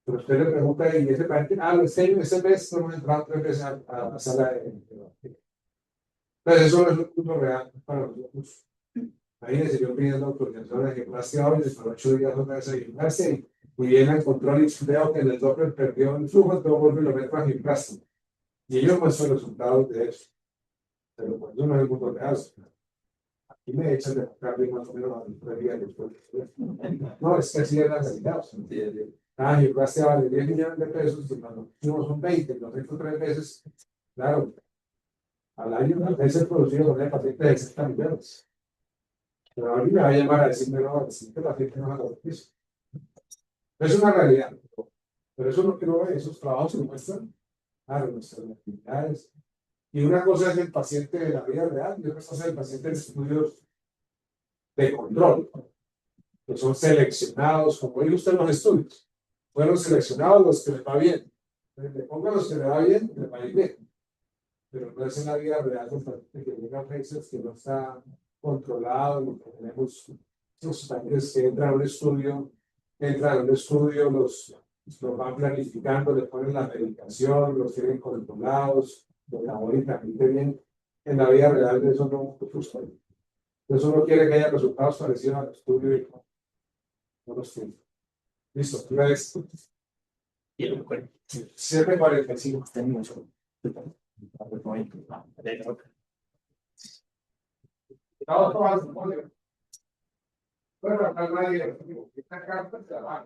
Pero usted le pregunta, y ese paciente, ese mes no hemos entrado 3 veces a la sala de. Entonces, eso no es un punto real para nosotros. Ahí le siguió pidiendo autorización de angioplastia hoy, después de 8 días otra vez a angioplastia, y viene al control y veo que en el Doppler perdió el flujo, entonces vuelve y lo meto a angioplastia. Y ellos muestran los resultados de eso. Pero pues eso no es el mundo real. Aquí me echan de cardio más o menos a los 3 días después. No, es que así es la realidad. La angioplastia vale 10 millones de pesos, y cuando no son 20, los he hecho 3 veces. Claro, al año a veces producido con el paciente de 60 millones. Pero ahorita me va a llamar a decirme, no, el siguiente paciente no va a dar piso. Es una realidad. Pero eso es lo que no ve, esos trabajos se muestran, claro, nuestras actividades. Y una cosa es el paciente de la vida real y otra cosa es el paciente de estudios de control, que son seleccionados, como dice usted en los estudios. Fueron seleccionados los que les va bien. Le pongan los que le va bien, le va a ir bien. Pero no es en la vida real un paciente que llega a meses que no está controlado, lo que tenemos los pacientes que entran a un estudio, los van planificando, les ponen la medicación, los tienen controlados, los metabólicamente bien. En la vida real eso no funciona. Eso no quiere que haya resultados parecidos al estudio y no los tiene. Listo, una vez. 7:45. Tenemos. Estamos tomando, bueno, acá nadie, esta carta se la va.